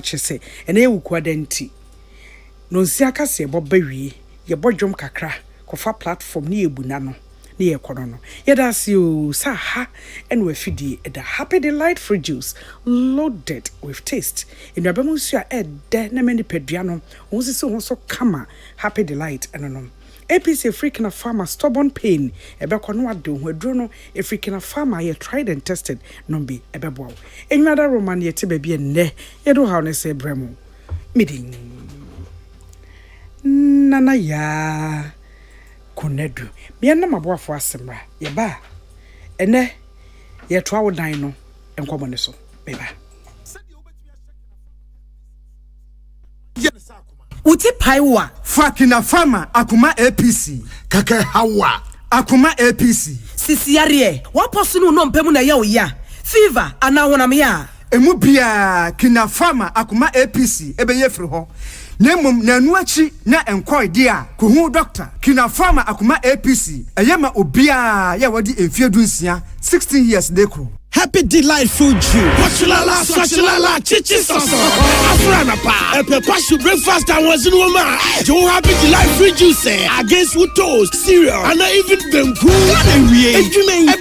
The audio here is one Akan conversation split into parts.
chese ene ewu kwadenti no nsiaka se boba wie ye bodwom kakra kofa platform ni ebuna no ne ye kono no yeda se o sa ha ene wafidi the Happy Delight fruit juice loaded with taste enu abemu su a ede na mani pedua no won se won so kama Happy Delight eno no APC African farmer stubborn pain ebekọ no ade ho aduro no African farmer ye tried and tested no be ebebo enwada roman ye te ba bi enne ye do Haw Ne Sen bremo midin Nana Yaa Konadu me na maboafo asemra ye ba ene ye to awo dan no enkomo ne so beba Uti paiwa Fakina farmer akuma APC kaka hawa akuma APC sisiare waposunu no mpemu na ya oya fever ana honam ya emu bia kina farmer akuma APC ebeye firi ho nemum na nuachi na enkoy dia kuhu doctor kina farmer akuma APC eyema obia ya wadi emfiedu nsia 16 years dekro Happy Delight fruit juice. Swachilala, chichi soso. Afrana pa. Epe pashu breakfast and was in woman. Joe Happy Delight fruit juice against with toast, cereal, and even them cool. And we a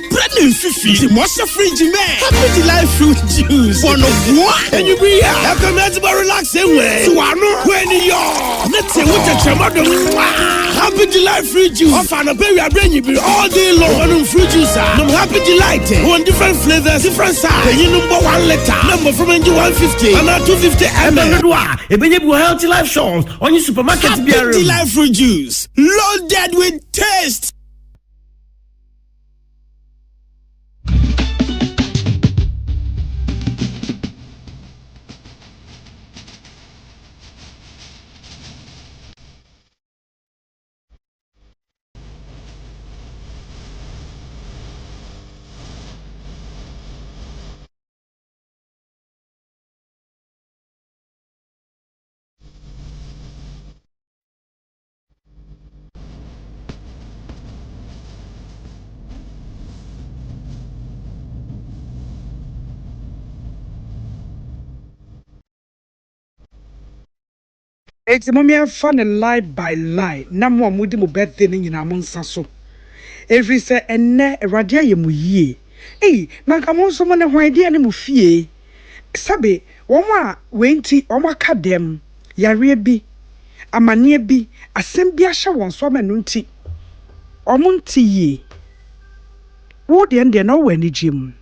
bread and fifi. Most free Jimmy. Happy Delight fruit juice. One of what? And you be here. I come out to relax anyway. So I know when you're. Let's say what a chamado. Happy Delight fruit juice. Off and a baby, I bring you all day long. One fruit juice. I'm Happy Delight. One different flavor. Different size. You number 1 letter. Number from NG 150. And 250 ml. Ebenye healthy life shows on your supermarket. Happy Life fruit juice. Loaded with taste. It's mommy fun and lie by lie. Na mo amudi mo birthday ni nyina mo nsa so. Every say enne radia ye mu yie. Na nka mo nso mo ne hwan dia ne mo fie. Sabe, wo ma wenti o ma ka dem. Yare bi, amane bi, asem bi ahye won so ma no nti. O mo nti yie. Wo de ende na wo ani gem.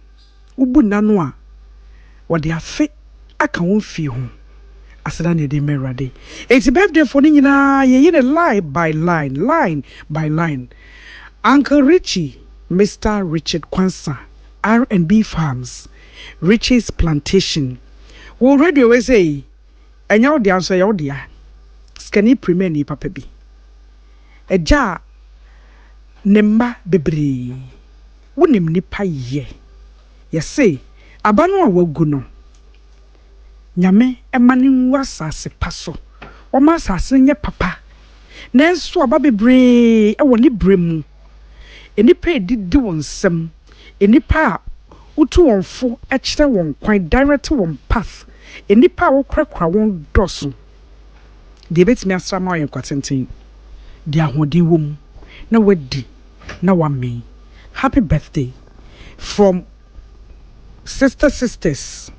Wo bu na no a. Wo de afe aka won fie ho. Asada ne de merade. It's birthday for ni nyina ye ne line by line. Uncle Richie, Mr. Richard Kwansa, R&B Farms, Richie's Plantation. We already always say, and y'all the answer y'all dear. Scanny premier ni papa bi. Eja nemba bebre. Wonim nipa ye. Yese, abanu a wagu no. Nyame emani wasase paso o ma asase nye papa nenso aba bebre e woni bremu enipa edidi wonsem enipa utu wonfo e kire won kwan direct won path enipa wo krakra won doso de betimi asrama oyen kwatenten de ahode wom na wadi na wame happy birthday from sisters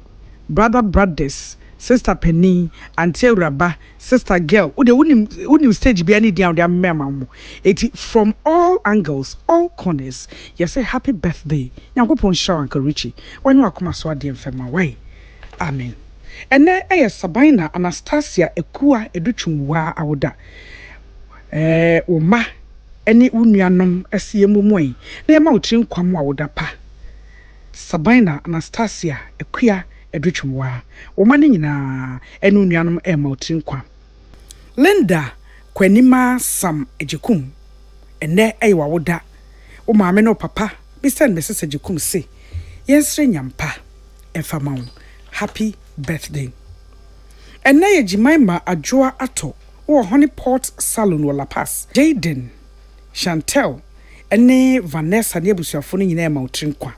brothers, sister Penny, auntie Raba, sister girl. Unim stage be any down their memo. It from all angles, all corners. You say happy birthday. Now go pon show Uncle Richie. When you come so dear fema way. Amen. And then Sabina Anastasia Ekua Educhumwa Awoda. Oma any unyanum esiemu moy. Na ma utrin kwamwa woda pa. Sabina Anastasia Ekua Edrichumwa, Omani nyina enu nuanum emautin kwa. Linda kwenima Sam ejikum ene ewa woda. O maame no papa, Mr. and Mrs. Ejikum say, yensre nyampa emfama happy birthday. Ene ye Jimaima Adwoa ato wo Honey Pot Salon wo La Paz. Jaden, Chantel, ene Vanessa ne abusuafo no nyina emautin kwa.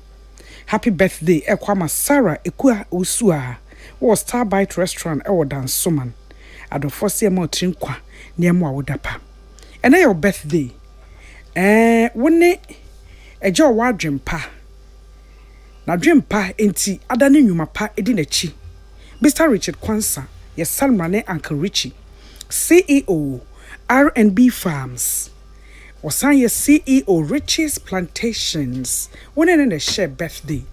Happy birthday, Ekwama Sarah Ekua Usua. was Starbite restaurant e wo Dansoman adofo se ma trinkwa ne mo awodapa and your birthday wone ejo wa dwempa na dwempa enti adane nwuma pa edi na chi Mr. Richard Kwansa yes Salmane Uncle Richie CEO R&B Farms Wasan ye CEO Richie's Plantations wone ne share birthday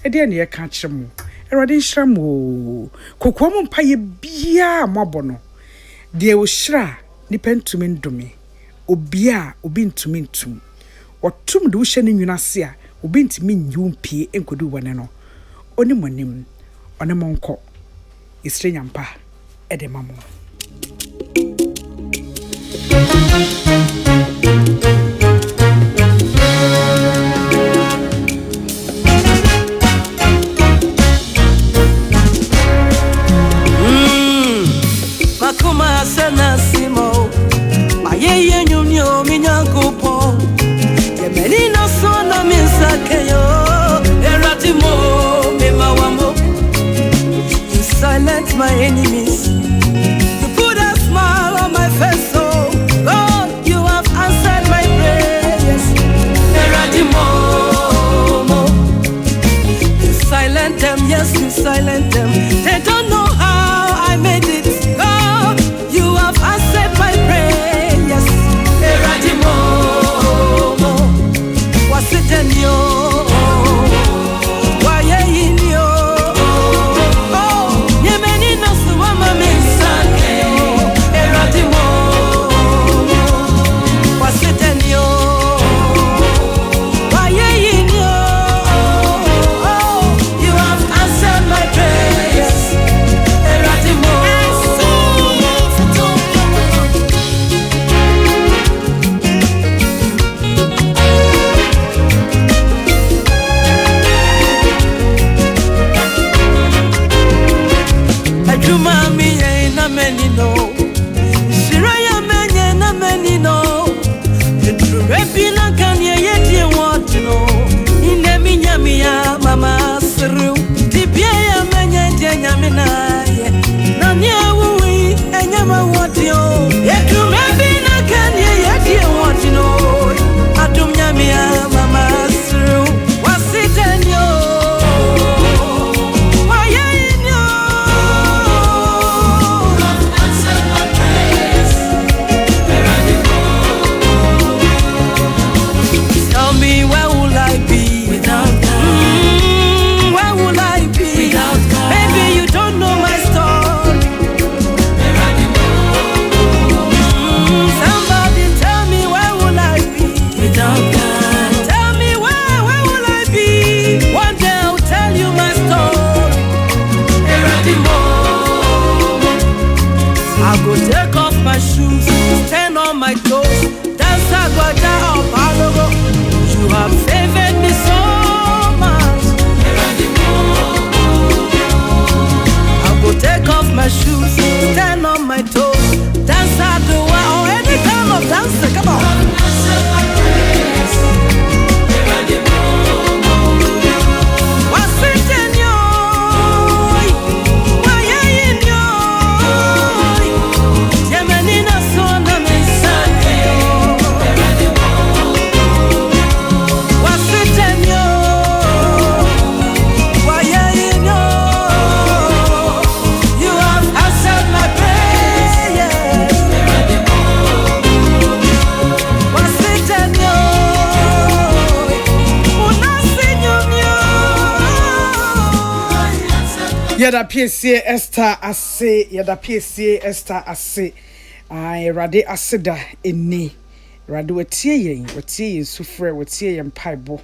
edi na ye ka kyeremo erade nhyiramo kokomo mpa ye bia mabono de wo hyira ni pentumi ndome obia obi ntumi ntum otum de wo hye ne nwuna se a obi ntumi nyumpie enkodu wone no oni monim one monko isrenyampa ede mamo Makuma sana simo Mayeye nyunyo minyankupo Yemenina sona minsakeyo Eratimo mimawamo You silence my enemies You put a smile on my face oh Lord, you have answered my prayers Eratimo You silent them, yes you silent them They don't know how I made it You have answered my prayers. Eradimo, was it in you? Why in you? Oh, you many no so woman inside. Eradimo, was it in you? Why in you? Oh, you have answered my prayers. Eradimo. Mama Sru, Tipia Manya Jamina, Nanya Wui, and Yama what you, yet you may be not can yet you want to know. Atum Yamia, Mama Sru, was it and you? Why in you? Answer my prayers. Tell me where will I be without take off my shoes, stand on my toes, dance a goja of Halogo. You have favored me so much. I go take off my shoes, stand on my toes, dance a doa or any kind of dance. Come on. What's it in you? Yada PSA Esther ase yada PSA Esther ase rade aseda eni rade watie yen sufre watie yen paibo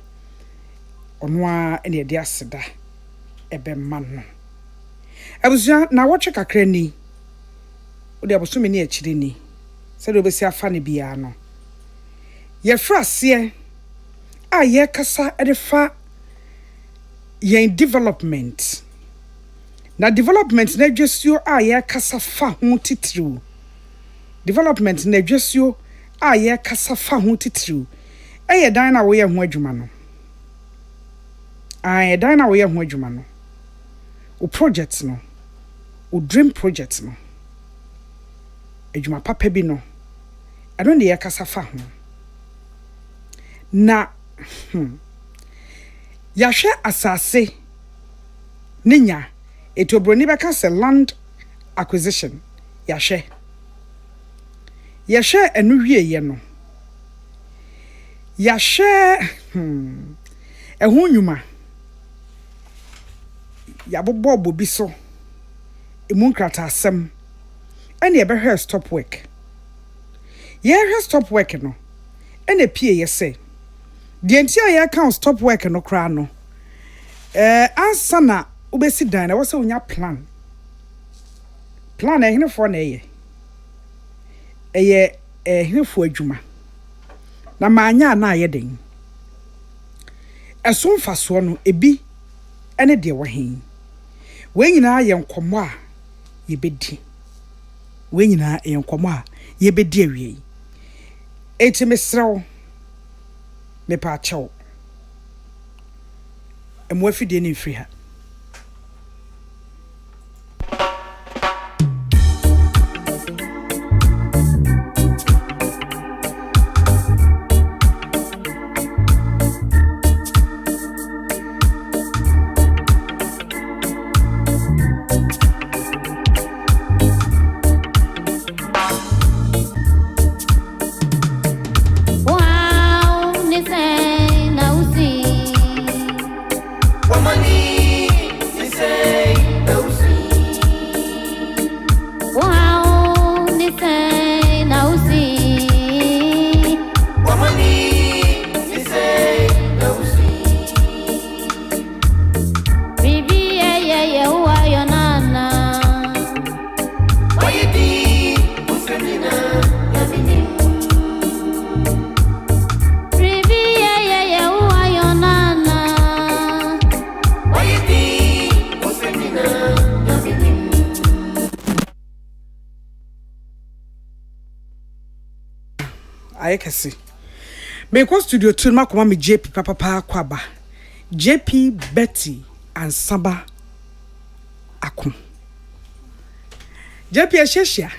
onwa ene de aseda ebe man abusua na woche kakra ni odi aboso me ni akire ni se do besi afa ne bia no ye frase a ye kasa edefa yen development na development na dwesio a ye kasa fa ho titiriu development na dwesio a ye kasa fa ho titiriu eye dan na wo ye ho adwuma no dan na wo ye ho adwuma no o project no o dream project no adwuma papa bi no eno ne yakasa fa ho na yahwe asase ninya etobroni beka se land acquisition yahwe enu wieye no yahwe ehu nyuma yabobo bi so emu nkrata asem ene ebehwe stop work ye stop work no ene pie ye say de ntia ye kan stop work no kra no ansa na ubesi dan na wo se unya plan ehinefo na ehinefo adwuma na manya na ye den eso mfaso no ebi ene de wo hen we nyina ye nkomo a ye bedi we nyina ye nkomo a ye bedi awie eti mesrew me pa chaw emo afide ni mfiri ha ayekasi me ko studio tune makoma me JP papa kwaba JP Betty and Saba akon JP asheshia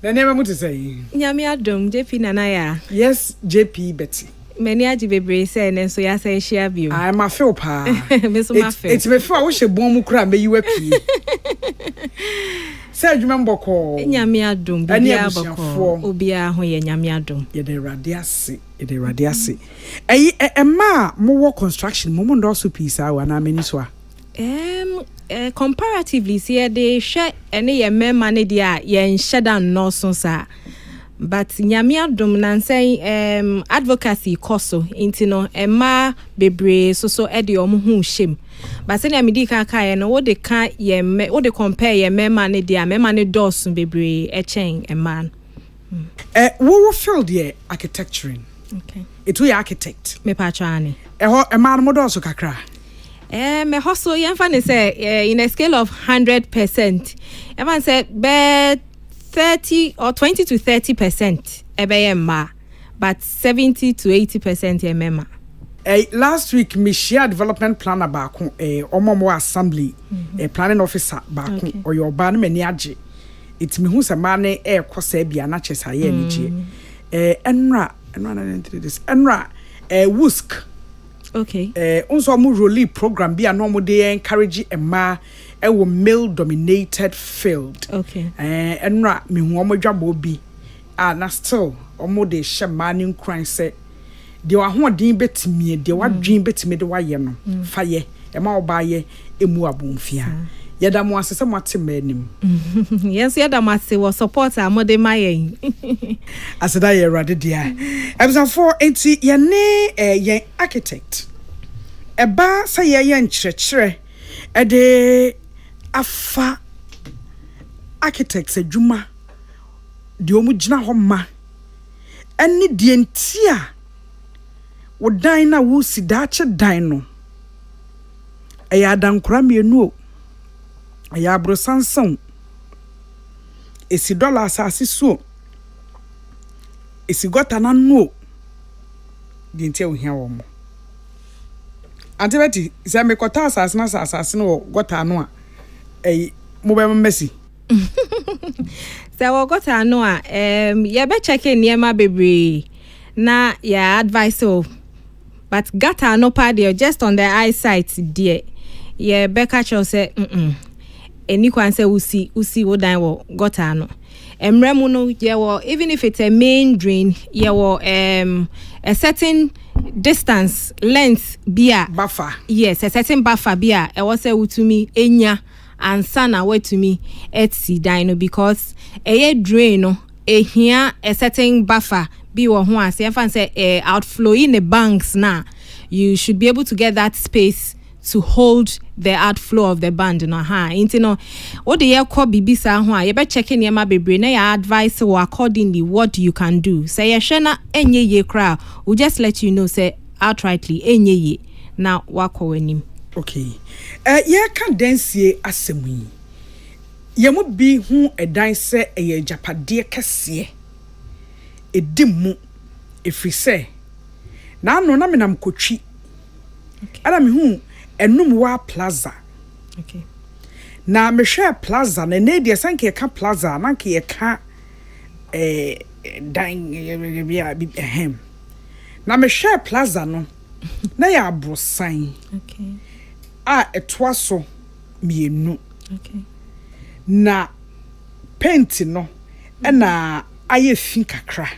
na name mutu say nyame adom JP Nana Yaa yes JP Betty many aji bebre say na so ya say share bio I ma feel pa me so ma feel it me feel wo hye bom mu kra me yiwa pii say adwuma mboko nyame adom bia boko obia ho ye nyame adom ye de radiase ma mo wo construction mo ndo so piece awa na mani so a comparatively see they share ene ye mema ne dia ye nheda no so sa but nyame adom nan say advocacy koso intino ema bebre so e de omo hu shem but say na medika kai no wo de ka ye wo de compare ye mema ne dia mema ne dos bebre e chen ema wo field ye architecturing okay it we architect me pa chani ho ema no dos kakra me hustle yemfa ne say in a scale of 100% everyone said bet 30 or 20 to 30% ebeyema but 70 to 80% emema last week me share development planner baako omomo assembly planning officer baako oyo ba no mani age it me hu se ma ne kosa bia na chesa ye ni je enra na this enra wusk okay unso mo role program bia no mo dey encourage ema wo male dominated field okay enra me hu omo dwabo bi na still omo dey shema ne nkran se de wa ho din betimi de wa dwen betimi de wa ye no fa ye ema oba ye emu abomfia yeda mo asese mo atemanim yes yeda mo ase wo support amode mayen aseda ye rade dia ebza for enti ye ne ye architect eba say ye nkyerɛkyerɛ de afa architects adwuma de omu gina ho ma eni de ntia wo dan na wo si daache dan no eya dankora mienu o eya abro sansan esi dollar asase so esi gota na no de ntia wo hia wo mo Antibeti se me kota asase no gota no a mo be messy. Se wo gota no a ye be check niema bebre na ya advice but gata no pa there just on the eyesight there ye be catch you say eni kwan say usi wo dan wo gota no emremu no ye wo even if it's a main drain ye wo a certain distance length bia Buffer. yes a certain buffer bia e wo say utumi enya ansa na wetumi etsi dan no because eye drain no ehia a certain buffer be wo ho ase fan say outflow in the banks na you should be able to get that space to hold the outflow of the band no into no what the call bibisa ho you be checking your bebre na your advice or accordingly what you can do say ye hwe enye ye kra we just let you know say outrightly enye ye na wako wanim. Okay. Ye kan densie asemu. Ye mo bi hu edan se eye japade kese. Edimu efri se. Na no na menam kotwi. Okay. Ara me hu enum wa plaza. Okay. Na me hwe plaza na ne de sanke ka plaza na ke ye ka dan ehem. Na me hwe plaza no. Na ya brosan. Okay. Etwaso mienu. Okay. Na paint no na aye fin kakra.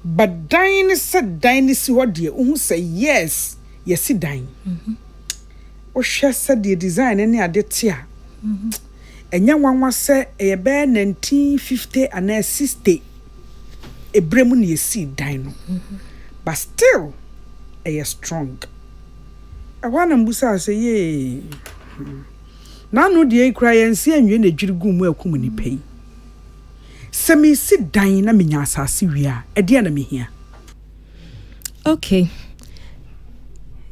But dine said dine si what dear who say yes dine. O share said the design any adetia. And young one was say a bear 1950 and 60 a bremun ye see dine. But still a strong. I want to busa say ye. Na no de cry and see and you na jirigu mu akum ni pay. Se me sit dan na me nya asase wia e de na me hia. Okay.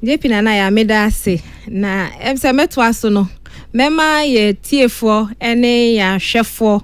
JP Nana ya meda se na emse meto aso no. Mema ye tiefo ene ya hwefo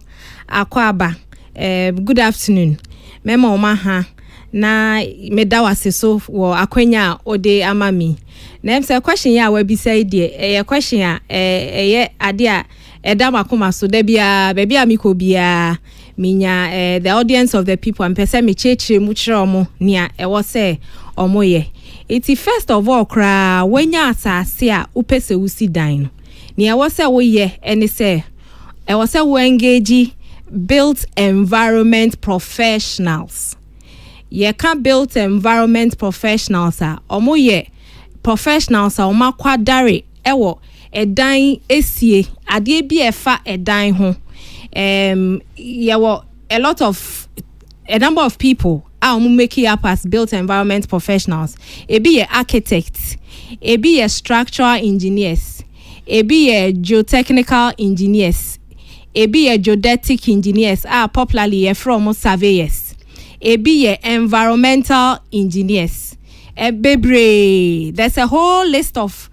akwaba. Good afternoon. Mema o ma ha na meda wase so wo akwanya ode amami. Na emse question ya wa bi say de question a eye ade a eda makoma so da bia ba bia mi ko bia minya the audience of the people and person me cheche mu kire omo nia e wo say omo ye iti first of all kra wenya asase a upese usi dan no nia wo say wo ye ene say e wo say wo engage built environment professionals ye can built environment professionals a omo ye professionals a oma kwadare ewo edan esie ade bi efa edan ho yeah, a lot of a number of people are making up as built environment professionals. It be a architects, it be a structural engineers, it be a geotechnical engineers, it be a geodetic engineers are popularly from surveyors, it be a environmental engineers. There's a whole list of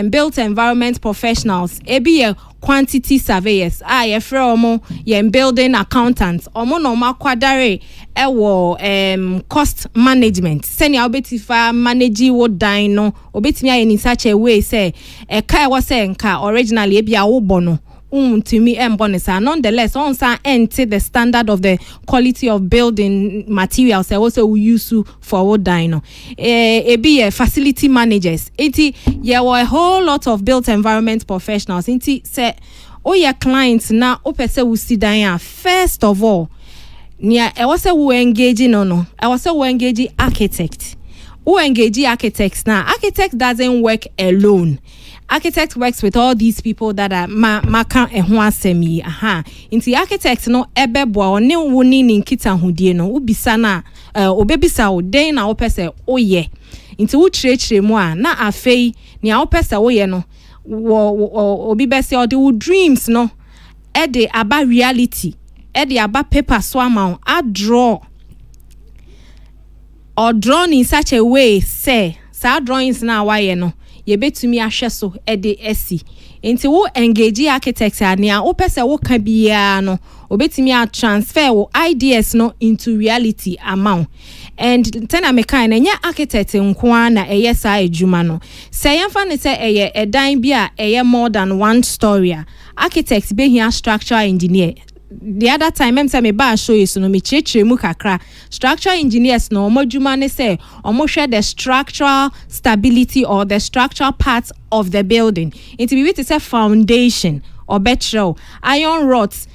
built environment professionals. It be a quantity surveyors ye from ye building accountants omo no makwadare cost management senior obetifa manage wo dan no obetimi aye in such a way say e kai wo say nka originally e bia wo bono untimi embonesa nonetheless on san ente the standard of the quality of building materials also we use for wo dan no e be facility managers enti ye were a whole lot of built environment professionals enti say your clients na opese we see dan first of all nia e was we engage no I was we engage architect who engage architects now. Architect doesn't work alone. Architect works with all these people that are maka ehho asemi inti architect no ebebo ne woni ni nkita hodie no ubisa na obebisa wo den na opese oye inti wo chirechire mu a na afei ni a opese oye no wo obi bese o de wo dreams no e de aba reality e de aba paper so amount a draw or drawn in such a way say sa drawings na waye no yebetumi ahwe so de esi nti wo engage architects ania wo pese wo ka bia no obetumi a transfer wo ideas no into reality amount and tena mekan na nya architect nko na eye sa adwuma no se yemfa ne se eye edan bia eye more than one story architect be here structural engineer. The other time em say me ba show you so no me chechire mu kakra structural engineers no omodwuma ne say omohwe the structural stability or the structural parts of the building it be with say foundation or betrayal iron rods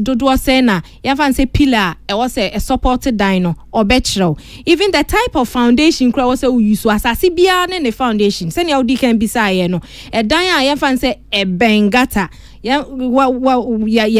dodo say na yafa say pillar e was a supported dino or betrayal even the type of foundation kra was say we use asase bia ne foundation say na odi kan bisa ye no e dan a yafa say e bengata ya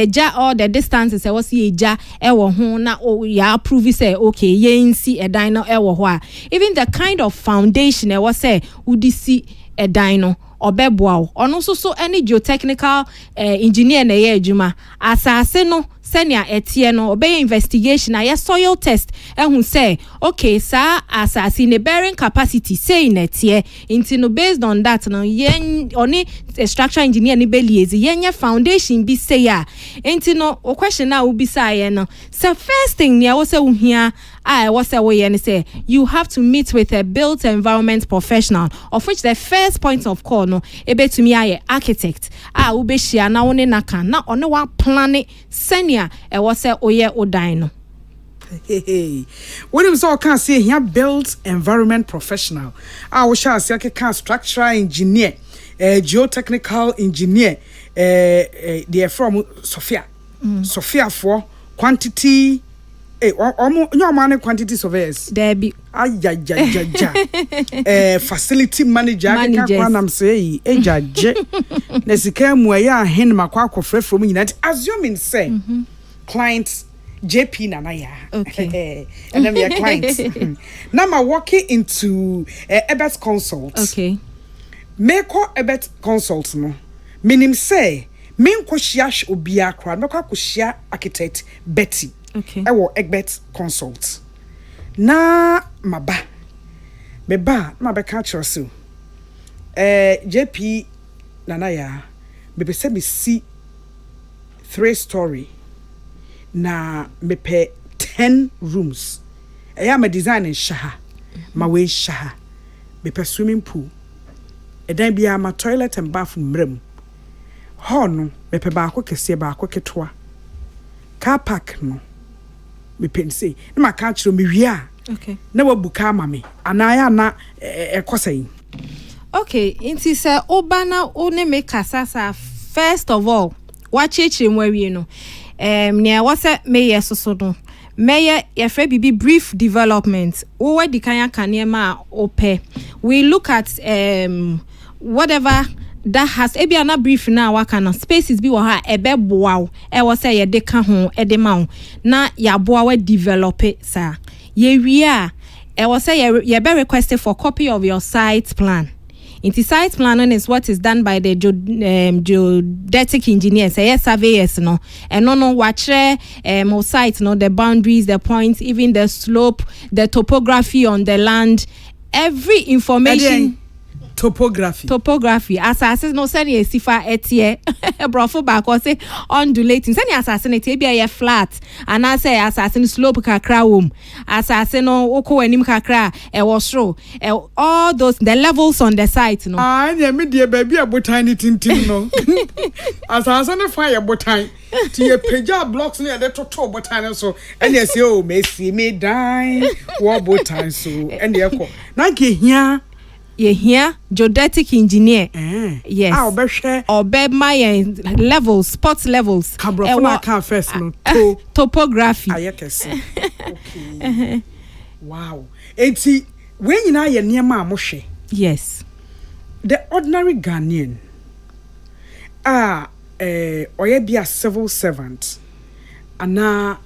ja all the distances e was ye ja e wo ho na ya approve say okay ye nsi e dan no e wo ho a even the kind of foundation e was say udi si e dan no obeboa ono so any geotechnical engineer na ye adwuma asase no senia etie no obey investigation na soil test ehun say okay sa asase ne bearing capacity say na etie into no based on that no yen oni structural engineer ni belieze yen foundation bi say ya into no question na ubi say no so first thing ne was say uhia I was say you have to meet with a built environment professional of which the first point of call no ebe to me aye architect ube shia na woni naka na ono wa plan senior e was say oye odan no when him so can say here built environment professional we shall say can structural engineer geotechnical engineer they are from Sophia for quantity omo quantity surveyors there be facility manager can am say ejaje na sika mu ya hen makwa akofre from United assuming say clients JP Nana Yaa okay and then your clients now I'm working into Ebert Consult okay me ko Ebert Consult no minim say men ko hia obia kra me ko hia architect Betty okay ewo Egbert Consult na maba beba ma be ka kire so JP Nana Yaa be se me see 3-story na me pay 10 rooms eya me design in shaha ma we shaha me pay swimming pool edan bia ma toilet and bathroom mrem hall no me pay ba kese ba ketwa car park no me pense na ma ka kire me wia okay na wabuka ma me anaya na ekosai okay inti say obana one me kasasa first of all wacheche mwawie no near what me so no Mayor your bibi brief development we di kan kanema ope we look at whatever that has ebiana brief na waka no spaces bi wo ha ebeboa e wo say ye de ka ho e de ma na ya boa we develop it sir ye wi a e wo say ye be requested for copy of your site plan. Into site planning is what is done by the geodetic engineers, surveyors, no, and no watch site, no, the boundaries, the points, even the slope, the topography on the land, every information. Topography. Assassin no send ye sifa etie brofo back or say undulating. Send ye assassin be a flat and I say assassin slope kakra wom. Assassin no oko enim kakra e was row. All those the levels on the site no. Ah, yeah, me dear baby a botany tintin no. Assassin fire botany. To your peja blocks near the total botany so and yes yo me see me die war botany so and the echo. Nike here. Ye here geodetic engineer yes obe my levels spot levels can first no topography okay wow enti when you na ye niema amohwe yes the ordinary Ghanaian oye be a civil servant ana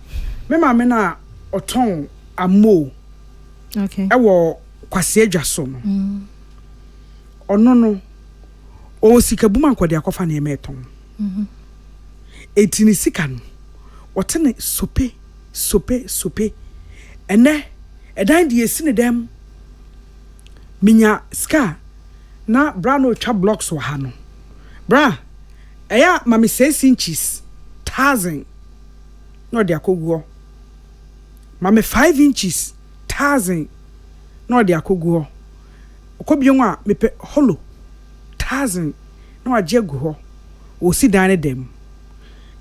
me ma me na oton amo okay ewo kwase adwaso no ono no o sika buma nkwade akofa na emeton etini sika no wotene sope ene edan de esine dem minya ska na bra no twa blocks wa ha no bra eya mami 6 inches 1000 no de akoguo mami 5 inches 1000 no de akoguo okobio a mepe hollow 1000 no agye gu ho o si dan ne dem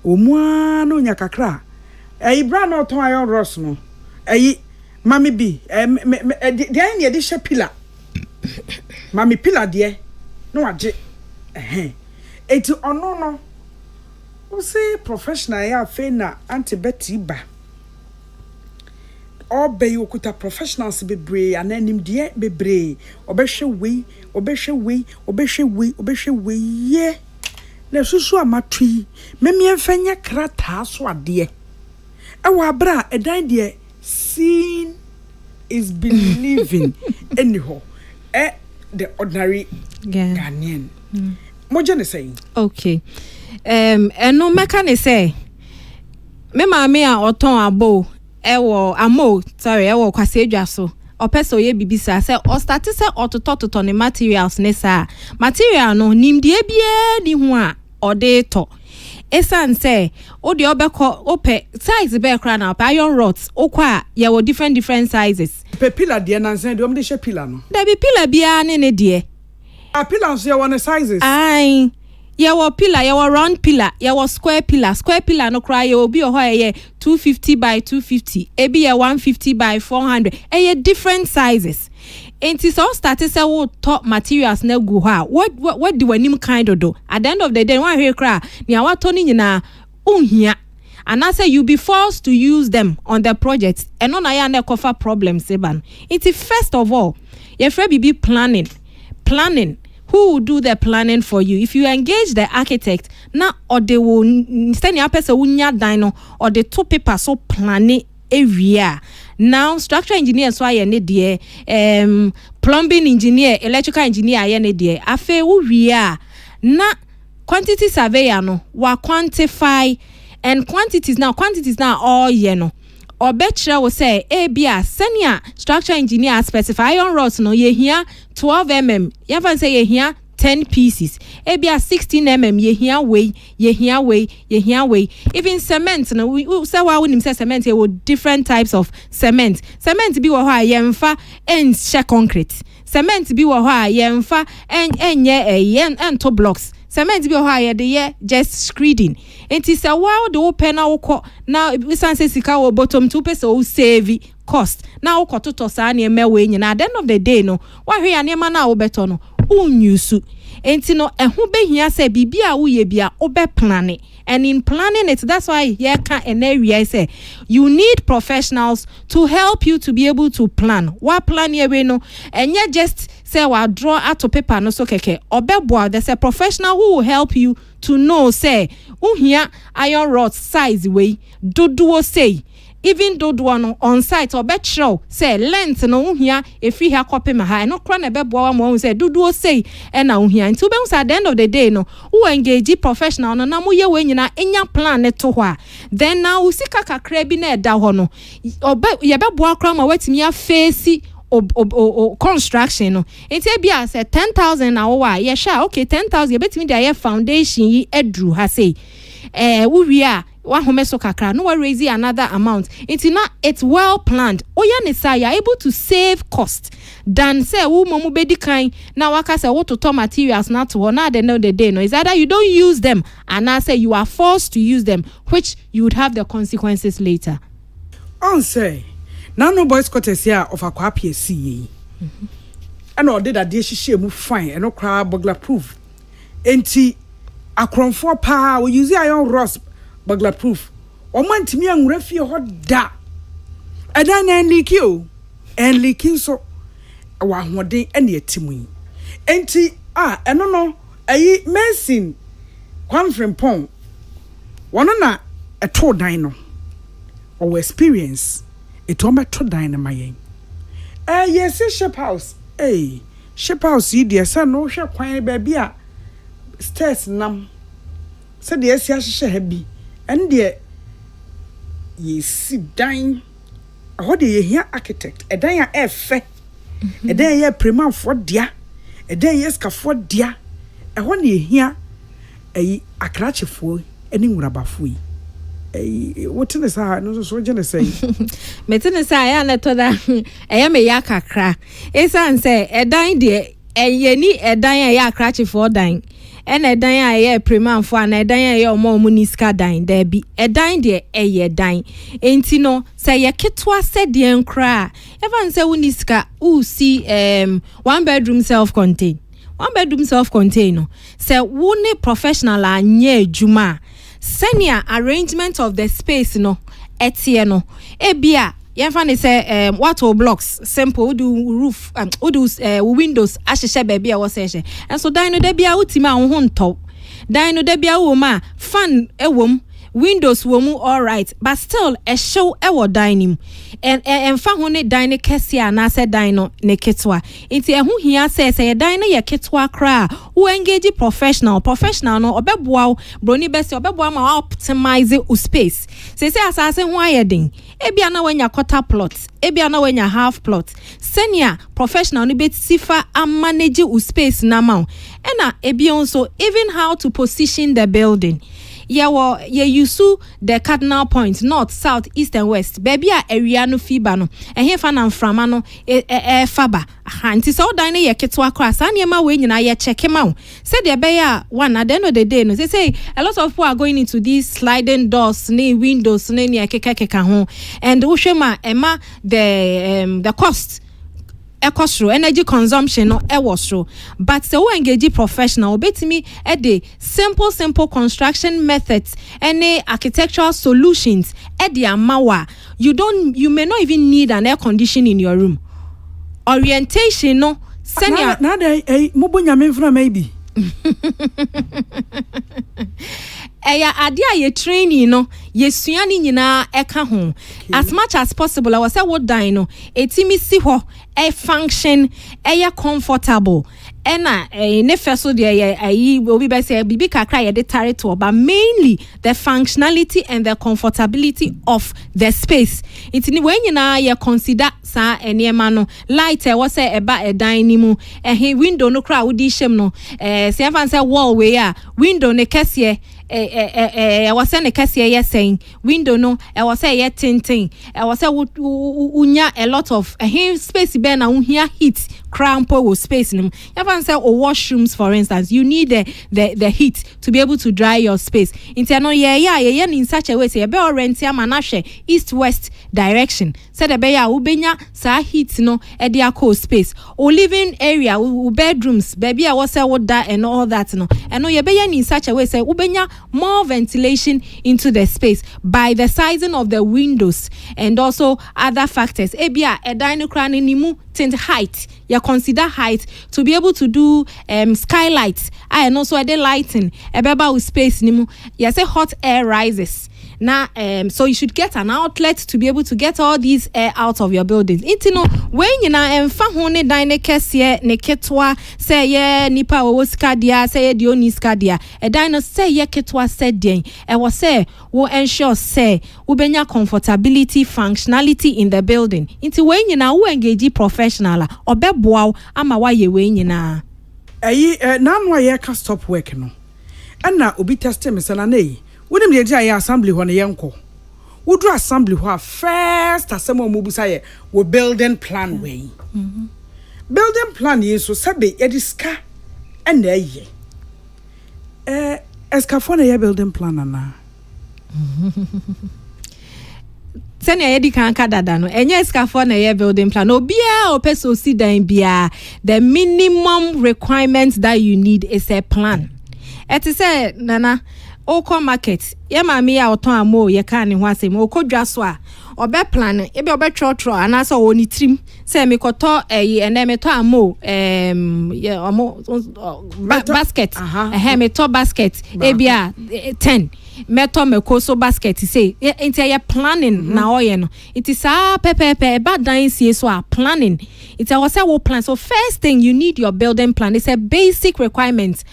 o mua no nya kakra eyi bra no ton iron rods no eyi mami bi de any de she pillar mami pillar de no agye eti ono no o say professional ya fe na anti Betty ba obey okuta professionals bebre ananim de bebre obehwe we ye na susu amatui memi enfanya krata so ade ewa bra edan de seeing is believing anyhow the ordinary Ghanaian moje ne say okay eno meka ne say me maame a oton abo ewo ewo kwase adwa so opeso ye bibisa say o start say ototo ne materials ne sa material no nimdie bia ni ho a ode to esan say o de obeko ope size be kra na iron rods okwa ye wo different sizes pe pillar de na nsen de omde she pillar no da bi pillar bia ne de a pillar so ye one sizes ai ye wo pillar ye wo round pillar ye wo square pillar no cry ye obi o ho ye 250 by 250 ebi ye 150 by 400 ye different sizes enti so start say wo top materials na gu ha what do wanim kind of do at the end of the day one here cry ni awato ni nyina unhia and I say you be forced to use them on the project and on ya na cover problems seban it first of all ye free be planning who will do the planning for you if you engage the architect na or they will stand your person unya dino or the two paper so planning area now structural engineer so aye ne de plumbing engineer electrical engineer aye ne de afa uwia na quantity surveyor no wa quantify and quantities now all ye no obetcha will say bia senior structural engineer specify iron rods no ye here 12 mm you even say ye here 10 pieces bia 16 mm ye here way even cement no we say why we say cement here with different types of cement be wo ha ye mfa en share concrete cement be wo ha ye mfa enye ento blocks cement be ho aye de just screeding enti say wow the open na woko na we san say sika wo bottom 2% o save cost na woko toto sa na eme we nyina at the end of the day no wa hwe ya nema na wo beto no unyusu enti no ehu behia say bibia wo ye bia obe planning and in planning it that's why here can an area say you need professionals to help you to be able to plan what plan here we no enye just say wa draw out paper no so keke obeboa there's a professional who will help you to know say uhia iron rod size way doduo say even doduo no on site obetro say length no uhia efi ha kope ma ha no kra na beboa mo say doduo say e na uhia nti be at the end of the day no who engage professional no na mo ye we nyina enya plan to ho a then now usika kakra bi na eda ho no ye beboa kra ma watimi afesi construction no it be as 10,000 na wo ye sha okay 10,000 betimi dia foundation yi edru ha say we are one home so kakra no raise another amount it's well planned oya ne say you are able to save cost than say wo momu bedi kan na waka say what to materials na to na the end of the day no is either you don't use them and I say you are forced to use them which you would have the consequences later on say now no boys quarters here of akwa PSC and all did that dey hihye mu fine and no cry burglar proof enti akronfo pa we use iron rods burglar proof o man timi anwura fie ho da adan na leak o en leaking so wa hoden ene atimu enti eno no ayi medicine kwamfrempon wono na eto dan no or experience eto meto dan na mayen yes ship house ship house yi de say no hwe kwan ba bia stairs nam say de esi ahye ha bi and de yesi dan ho de ye hia architect edan ya efe edan ya prema for dia then yes kafo dia ɛhɔ ne ehia akrachefo ɛne nwurabafo yi what in say no so je ne say metene say ya na to da ɛyɛ me ya kakra esan say ɛdan de ɛyɛni ɛdan ya akrachefo dan ɛna ɛdan a ɛyɛ premanfo ana ɛdan a ɛyɛ ɔmo ni ska dan da bi ɛdan de ɛyɛ dan enti no sɛ yɛ ketwa sɛ de nkra evan sɛ wo ni ska u see one bedroom self contained no sɛ wo ne professional anya adwuma senior arrangement of the space no etie no ebia yɛmfa ne sɛ what blocks simple do roof do windows ahyehye baby a wɔsɛhye and so dan no da bia wotima wo ho ntɔ dan no da bia wo ma fan ewom windows wo mu all right but still a show ewo dan and fa ho ne dan ne kese ana se dan no ne ketwa enti ehu hia se dan ne ye ketwa kra wo engage professional no obeboa broni bese obeboa ma optimize u space se asase ho ayedin ebia na wanya quarter plot ebia na wanya half plot senior professional no bet sifa manage u space na ma ena ebia also even how to position the building ye use the cardinal point north south east and west baby a area no fiba no ehia fa na mframa no faba anti so dan ne ye ketwa kra sa niema we nyina ye check ma wo said the be ya one at the end of the day no say a lot of people are going into these sliding doors ne windows ne keka ho and wo hwema ema the cost ekosro energy consumption no ewosro but so engage professional betimi e de simple construction methods any architectural solutions e de amawa you may not even need an air condition in your room orientation no senior na mubonya memfra maybe eya ade a ye training no ye sua ni nyina eka ho as much as possible I was say what die no etimi si ho e function e comfortable ena ne feso de ayi obi be say bibi kakra ye de tare to but mainly the functionality and the comfortability of the space itini we nyina ye consider sa enema no light e was say eba edan ni mu window no kra wo di hyem no say fan say wall we a window ne kese was say ne kese ye saying window no was say ye tintin was say unya a lot of space be na unhia heat crampo wo space nim even say washrooms for instance you need the heat to be able to dry your space into no ye in such a way say be rent am na hwe east west direction say the be ya ubenya sa heat no e dey akọ space o living area o bedrooms baby I was say what that and all that no and no ye be in such a way say ubenya more ventilation into the space by the sizing of the windows and also other factors ebia e dine kran ni mu tint height you consider height to be able to do skylights and also the lighting ebeba with space nimu you say hot air rises now so you should get an outlet to be able to get all these air out of your buildings intino when you na emfa ho ne dan ne kese ne ketwa say ye nipa wo skadia say ye dio ni skadia e dan no say ye ketwa say den e wo say wo ensure say wo benya comfortability functionality in the building into when you na wo engage professional obeboa ama wa ye we nyina nanu aye ka stop work no ana obi test me sana nei wonim de dia ya assembly ho ne yenko wodu assembly ho first asemo mo busa ye wo building plan way building plan ye so sabe ye diska and ye escafo na ye building plan ana senior yedi kan ka dada no enye escafo na ye building plan obia o peso si dan bia the minimum requirement that you need is a plan it is say nana oko market ye mami ya oton amo ye kan ne ho asem okodwa so a obe plan e be obe trotro anasa oni trim say me koto ene me to amo ye amo basket me to basket e bia 10 meto mekoso basket say enti ya planning na oye no it is pepepe bad dan sie so a planning it was say wo plan so first thing you need your building plan. It's a basic requirement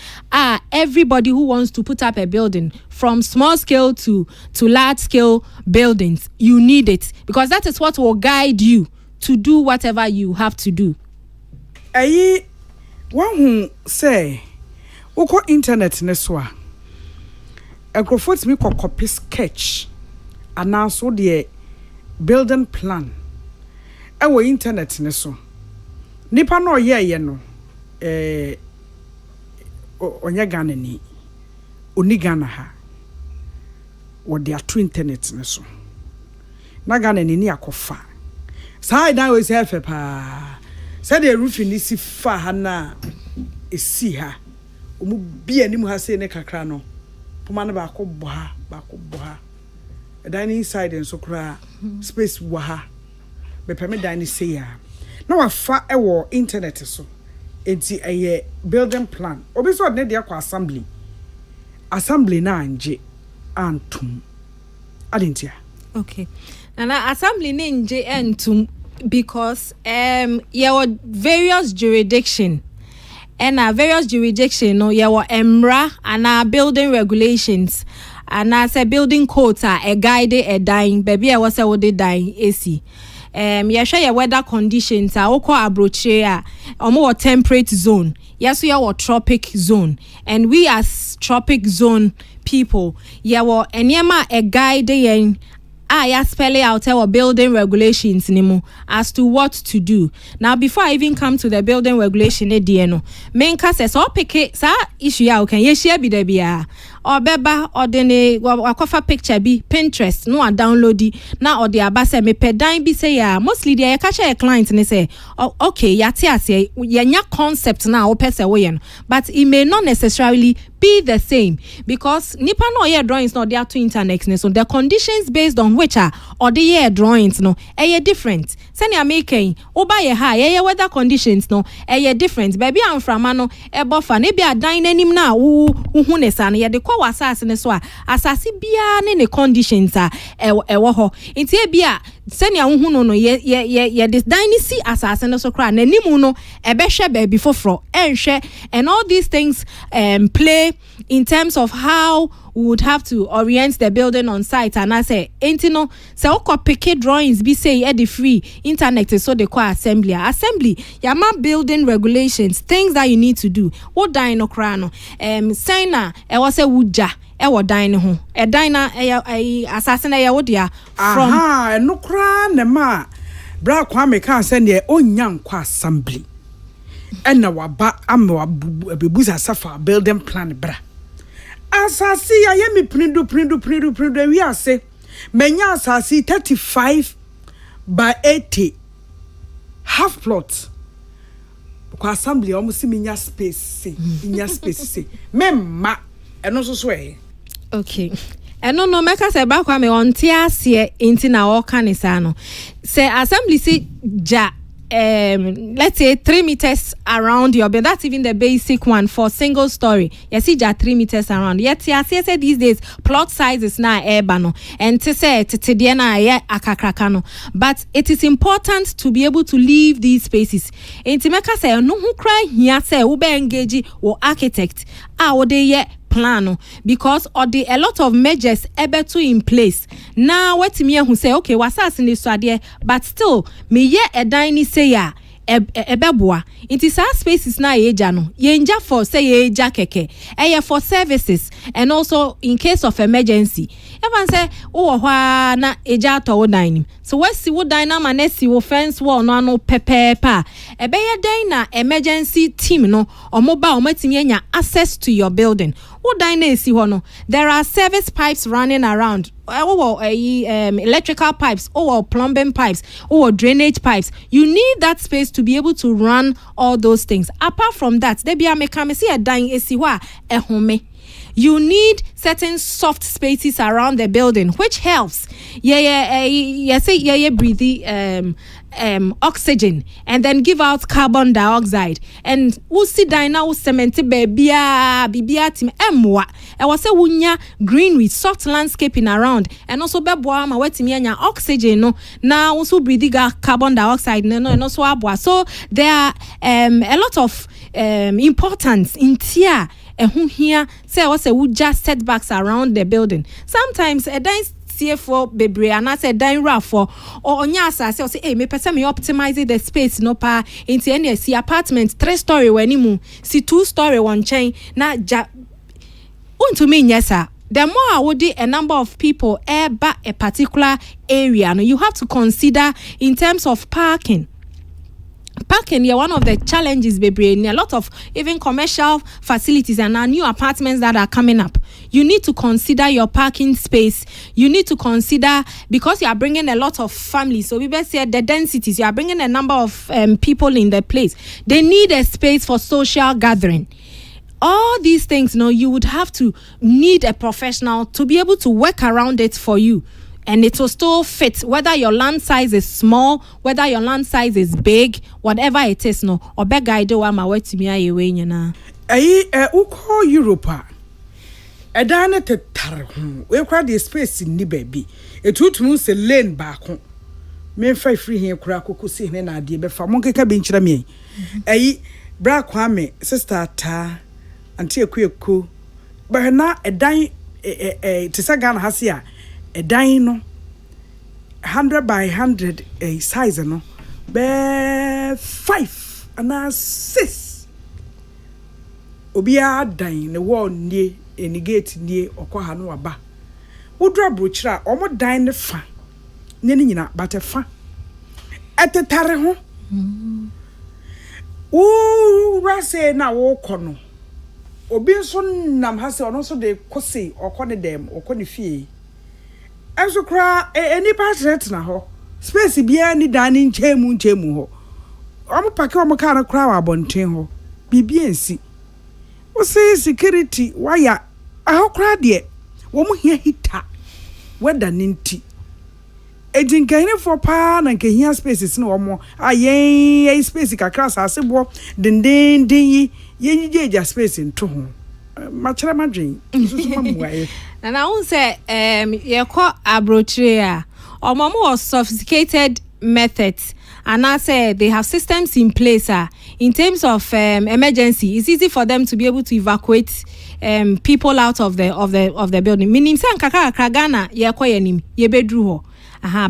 everybody who wants to put up a building from small scale to large scale buildings you need it because that is what will guide you to do whatever you have to do. One who say, Oko internet neswa. A crofot me copy sketch. And now so the building plan. Our internet neso. Nipa no ye no. Onya Ghana ni. Oni Ghana ha. What their two internet neso. Na Ghana ni akofa. Sai na we say fe pa. Say the roof ni si fa ha na esi ha. Omu bia ni mu ha say ne kakra no. Poma na ba ko bo ha. A dining side and so cra space waha. Be permit dining say ya. Now a fa ewo internet so. Enti a building plan. Obi so ne dia kwa assembly. Assembly na anje antum. Adintia. Okay. And assembly na anje antum because there were various jurisdiction. And various jurisdiction no there were emra and building regulations. And as a building codes a guide a dying baby I was a would dying AC. You share your weather conditions are oko abroche or more temperate zone. Yes, we are tropic zone. And we as tropic zone people, were enyema a guide I spell out our building regulations nimo as to what to do. Now before I even come to the building regulation main case so pick it sa issue ya can ye share bi da bia or beba or dene wakofa picture bi Pinterest no a download na or the abase me pedan bi say ya mostly the catch a client ne say okay yate ase yenya concept na o pese we no but it may not necessarily be the same because nipa no ye drawings no there to internet ne so the conditions based on which are or the year drawings no different send ya making oba ye ha ye weather conditions no different baby am from no buffer ne bia dan nanim na wo hu ne sa no ye de kwa asase ne so asase bia ne conditions ewo ho nti e bia send ya hu no ye this dynasty asase no so kra nanim no behwe baby foforo enhwe and all these things play in terms of how we would have to orient the building on site and I say no so pick drawings be say the free internet so they call assembly yama building regulations things that you need to do what dineokrano sign na e was a wuja e wo dine ho e dine na assassin e wo dia from no kra na ma bra kwa me kan say ne onya nkwa assembly ena waba amwa bebuza safa building plan bra asasi ya yemi prindu we are say menya asasi 35 by 80 half plot kwa assembly almost minya space say memma eno so okay no make say back kwa me onti ase enti na wo kanisa no say assembly say ja let's say 3 meters around your building. That's even the basic one for single story. You see, just 3 meters around. Yet, I say these days plot size is now airbano and to say tediana akakrakano. But it is important to be able to leave these spaces. And to make us say no who cry here say ube engage or architect. Would they yet plan because or the a lot of measures ebe to in place now what me who say okay wasas in this idea but still me ye a dining say ya ebeboa it is our spaces na eja no yenja for say eja keke for services and also in case of emergency even say oh na eja to dining so what see what dynam na see wo fence wall no pepepa ebe ye den na emergency team no or mobile matimi anya access to your building wo dine see no there are service pipes running around electrical pipes or plumbing pipes or drainage pipes. You need that space to be able to run all those things. Apart from that, there be a mechanism a dying esiwa a home. You need certain soft spaces around the building, which helps. Breathe oxygen and then give out carbon dioxide. And we see dina cement bibia tim emwa. I was say wunya greenery, soft landscaping around, and also beboa ma wetimi anya oxygen no. Now also breathing carbon dioxide no and also abwa. So there are a lot of importance in here. Here say was a would just setbacks around the building. Sometimes a for bebre and I said dan rafo or onya asase or say hey me person me optimize the space no pa into any see apartment 3-story when mu see 2-story one chain na to me yes sir. The more I would a number of people about a particular area, no, you have to consider in terms of parking. Parking, yeah, one of the challenges, baby. A lot of even commercial facilities and new apartments that are coming up. You need to consider your parking space. You need to consider because you are bringing a lot of families. So we best say the densities. You are bringing a number of people in the place. They need a space for social gathering. All these things, you would have to need a professional to be able to work around it for you. And it will still fit, whether your land size is small, whether your land size is big, whatever it is, or beg guide or my way to me, I way, call Europe. A dine te tar, we cry the space in the baby. A 2 months a lane back home. Men free here, crack, who see an idea before monkey cabin me. Bra Kwame, sister ta. Until quick but now a dine Tisagan has here a dino 100 by 100 a size no be 5 and 6 Obia dine the wall near in the gate near or Kohano aba. Would drop butcher or more dine the fa Nina but a fa at the Taraho. Ooh, Rasse now walk on. Obi nso nam ha se ono so de kose okone dem okone fie enso kra eni patret na ho space bia ni dani nchemu ho omo pake omo kara kra wa bonten ho bibia ensi wo se security waya aho kra de wo mo hia hita weda ninti ejinkaine for pa na nke hia spaces na omo ayen space kakra sa asebo denden yi yenyi jeja space nto ho machara madwen susu mamuaye and I won't say ye call abrochia or more sophisticated methods and I say they have systems in place in terms of emergency it's easy for them to be able to evacuate people out of the building meaning say nkaka kragana ye kwa yenim ye bedru ho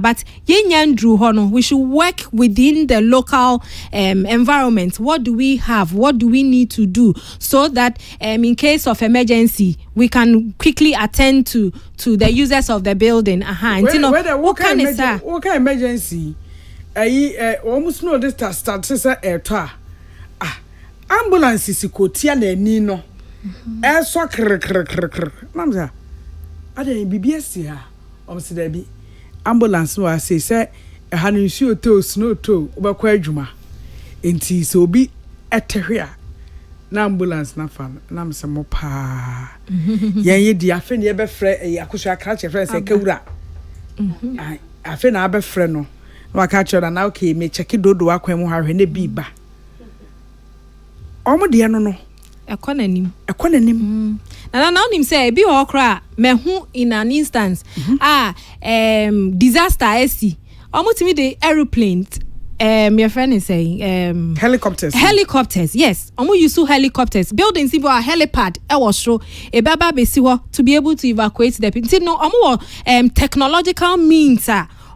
but we should work within the local environment. What do we have? What do we need to do so that in case of emergency we can quickly attend to the users of the building? What kind of emergency? Almost no this start say ambulance is kotia na ni no. So krr. Mamza. Ade BBS ya. Omsidabi. Ambulance no say hanusu to snow to obakwa adwuma enti so obi etehwe na ambulance na fa na msemo pa yen ye di afa ne ye be frɛ akoso akra che frɛ se kawura afa na be frɛ no na waka che na okay me check dodo akwan mu hahwe na bi ba omo de no ekonanim na him say bi okra me hu in an instance disaster esi omotimi the aeroplanes your friend is saying helicopters yes omo use helicopters buildings if a helipad e was show e baba besi ho to be able to evacuate the people no omo technological means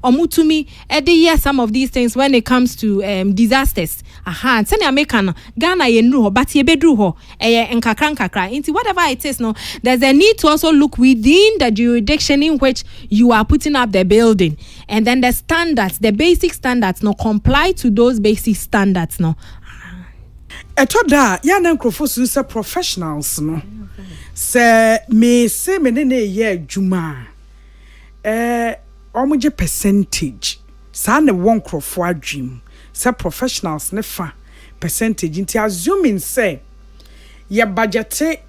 omutumi ede some of these things when it comes to disasters sani American Ghana yenru ho but ye bedru ho nkakra into whatever it is no there's a need to also look within the jurisdiction in which you are putting up the building and then the standards the basic standards no comply to those basic standards no etoda ya na nkrofo su se professionals no se me se me ne ye adwuma omoje percentage sa na won krofo adwim se professionals ne fa percentage nti assuming say ye budget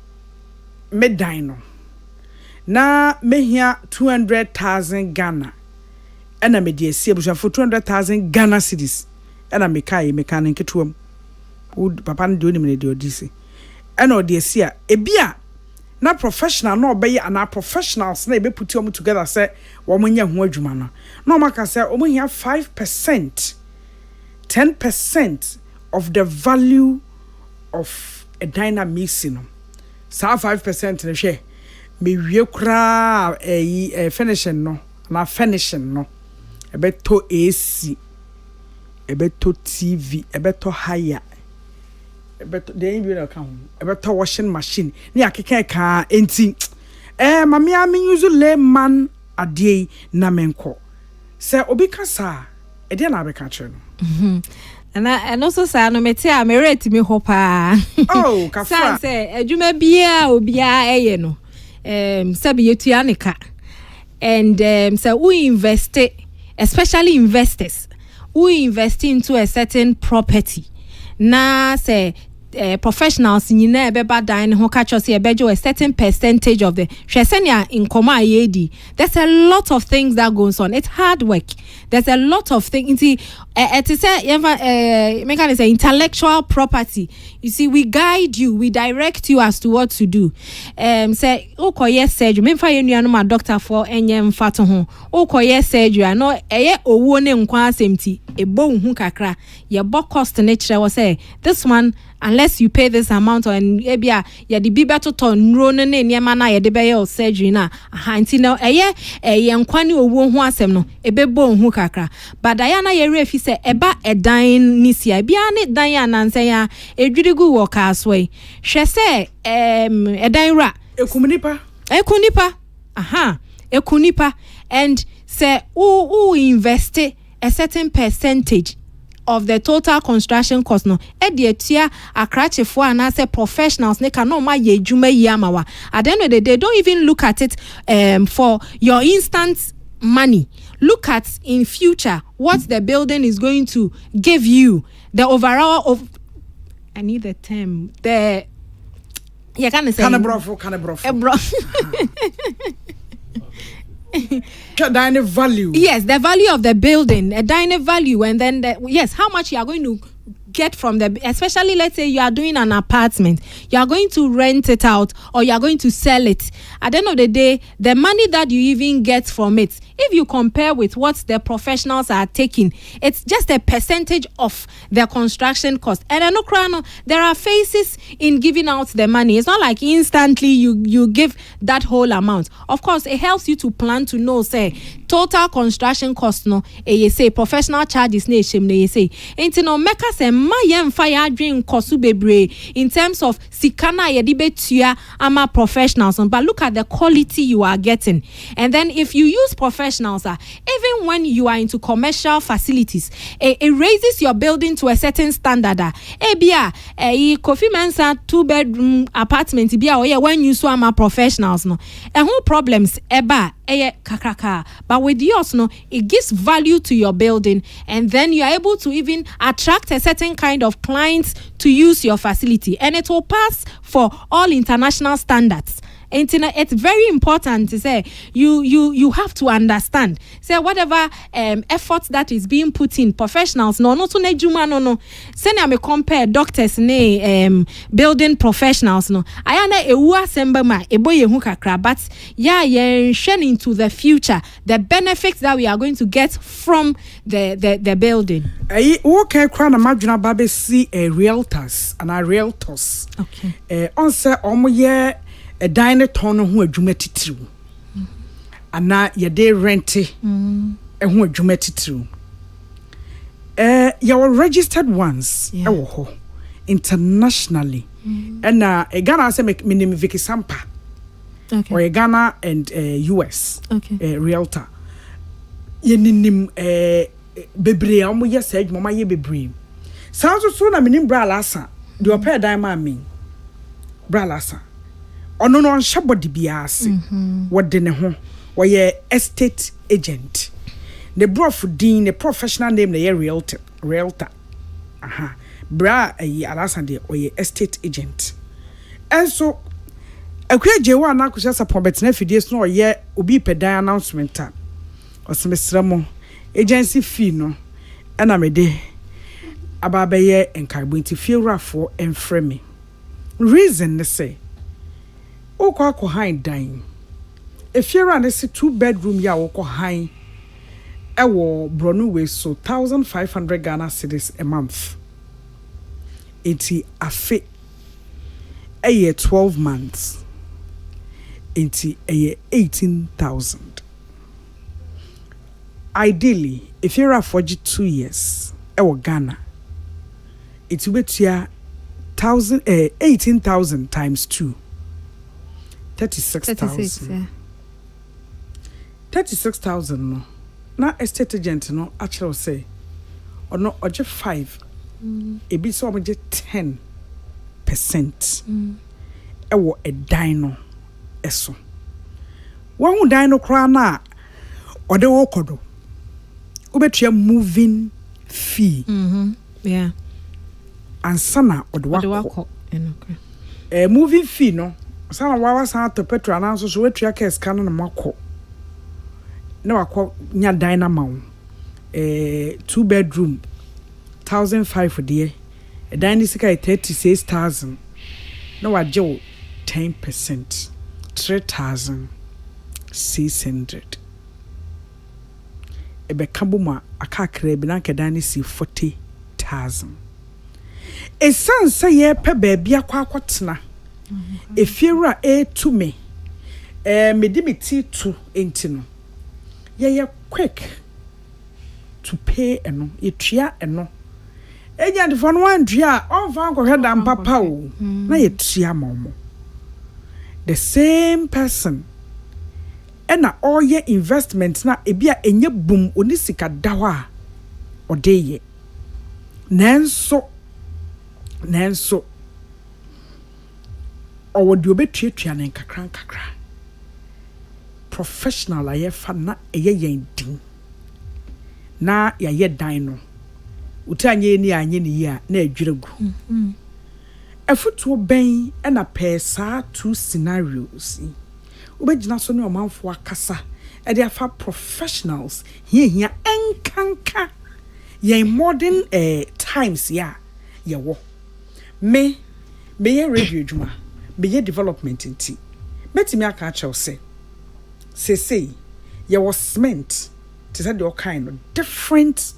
medan no na mehia 200,000 Ghana ena me de esi abusha for 200,000 Ghana cedis ena meka ne nketuam would papa no de onim ne de odisi ena ode esi a ebia na professional no obeye ana professionals na ebe put them together say wo nya ho adwuma no no maka say o mo hia 5% 10% of the value of a dynamics no sa 5% ne hwe me wie kra finishing no na finishing no ebeto AC ebeto TV ebeto hire ebeto dey bi na kan ebeto washing machine ni akeka ka enti mami ami use layman ade na menko se obi kasa e dey na abeka kire no and also say no meti a me rate me ho pa oh kafa say adwuma bia obia eye no sabi yetua ne ka and say we invest, especially investors who invest into a certain property na say professionals nyina ebeba dan ho ka cho say ebejo a certain percentage of the hwesenia income ayedi. There's a lot of things that goes on. It's hard work. There's a lot of things. It is say intellectual property. You see, we guide you, we direct you as to what to do. Say okoye surgery me fa yenu anu ma doctor for enyem fato ho okoye surgery no eye owo ne nkwa asemti ebo hu kakra ye bo cost ne kire wo say this one unless you pay this amount or ebia ye de bi beto ton nro ne niema na ye de be ye surgery na anti no eye nkwa ne owo hu asem no ebebo hu kakra but ayana ye refi say eba edan nisia bia ne dan ya nanse ya edwirigu wo kaswe hwe say edan ra ekunipa ekunipa and say who invest a certain percentage of the total construction cost no e de atua akrachefo and say professionals ne can no ma ye dwuma yi amawa at the end of the day don't even look at it for your instant money. Look at in future what the building is going to give you, the overall of I need the term the you can say canabrofo dine value. Yes, the value of the building, a dine value, and then how much you are going to get from the, especially let's say you are doing an apartment, you are going to rent it out or you are going to sell it. At the end of the day, the money that you even get from it, if you compare with what the professionals are taking, it's just a percentage of their construction cost. And there are phases in giving out the money. It's not like instantly you give that whole amount. Of course, it helps you to plan to know, say, total construction cost no you say professional charges na shame na you say enti no meka say ma yemfa ya adwen kosu bebre in terms of sikana ye de betua ama professionals, but look at the quality you are getting. And then if you use professionals, even when you are into commercial facilities, it raises your building to a certain standard. Ebia Kofi Mensa 2-bedroom apartment bia or when you so ama professionals no whole problems eba kakraka, but with yours no it gives value to your building, and then you are able to even attract a certain kind of clients to use your facility, and it will pass for all international standards. It's very important to say you have to understand say whatever effort that is being put in, professionals no to ne juma no say na me compare doctors ne building professionals no ayana ewu asemba ma eboye hu kakra, but yen into the future, the benefits that we are going to get from the building. Okay, kra na madwuna ba be see realtors and realtors. Okay. On say omoye a dine ton ho adwuma titiriw ana ye dey rent ho adwuma titiriw your registered ones ewo ho internationally and Ghana say minimum Vicky Sampa, okay, or Ghana and US, okay, realtor ye nim bebre amu ye say adwuma ye bebre sounds so na minim bra lasa de opa dan ma me bra lasa ono no nshabodi biase wode ne ho woye estate agent, the brof din, the professional name na ye realtor bra alasa de oye estate agent. And so akwaje wa na akusha support bet na fidie so oye obi pedan announcement a osemesramo agency fee no na mede ababaye enkarbo nti fiewrafo enfreme reason ne say okwa ko han dan efiera ne se 2-bedroom ya woko han ewo bronu we so 1,500 Ghana cedis a month. Enti afe eye 12 months enti eye 18,000. ideally if you're for 2 years Ghana it will be 18,000 times 2 36,000 yeah. 36,000 no na estate agent no actually say or no or just 5 e be so just 10% ewo a dino eso one who dino kra na or the wokodo ubetua moving fee yeah and sana or the wako moving fee no sana wawa sana to petrol na so we tua case kan na mako na wako nya dina mawo 2 bedroom 1,500 for the a dining sika 36,000 no wa joe 10% 3,600 ebe kabuma akakre bi na kedani si 40,000 esan say ye pe baabi akwakotena efiewura to me medimiti to entino ye quick to pay eno yetua eno agent for one dria on van go head and papa o na yetua momo the same person ena all your investment na ebia enye boom oni sika dawa odeye nanso owodi obetuatua na nkakra professional aye fa na eye yen din na yaye dan no utanye ni anye ni ya na adwiregu afutuo ben na pesa 2 scenarios ubegina so ne omanfo akasa e dey afa professionals hia enkanka ye modern times ya ye wo me ye review djuma me ye development nti metimi aka achew say ye was cement to say the kind of different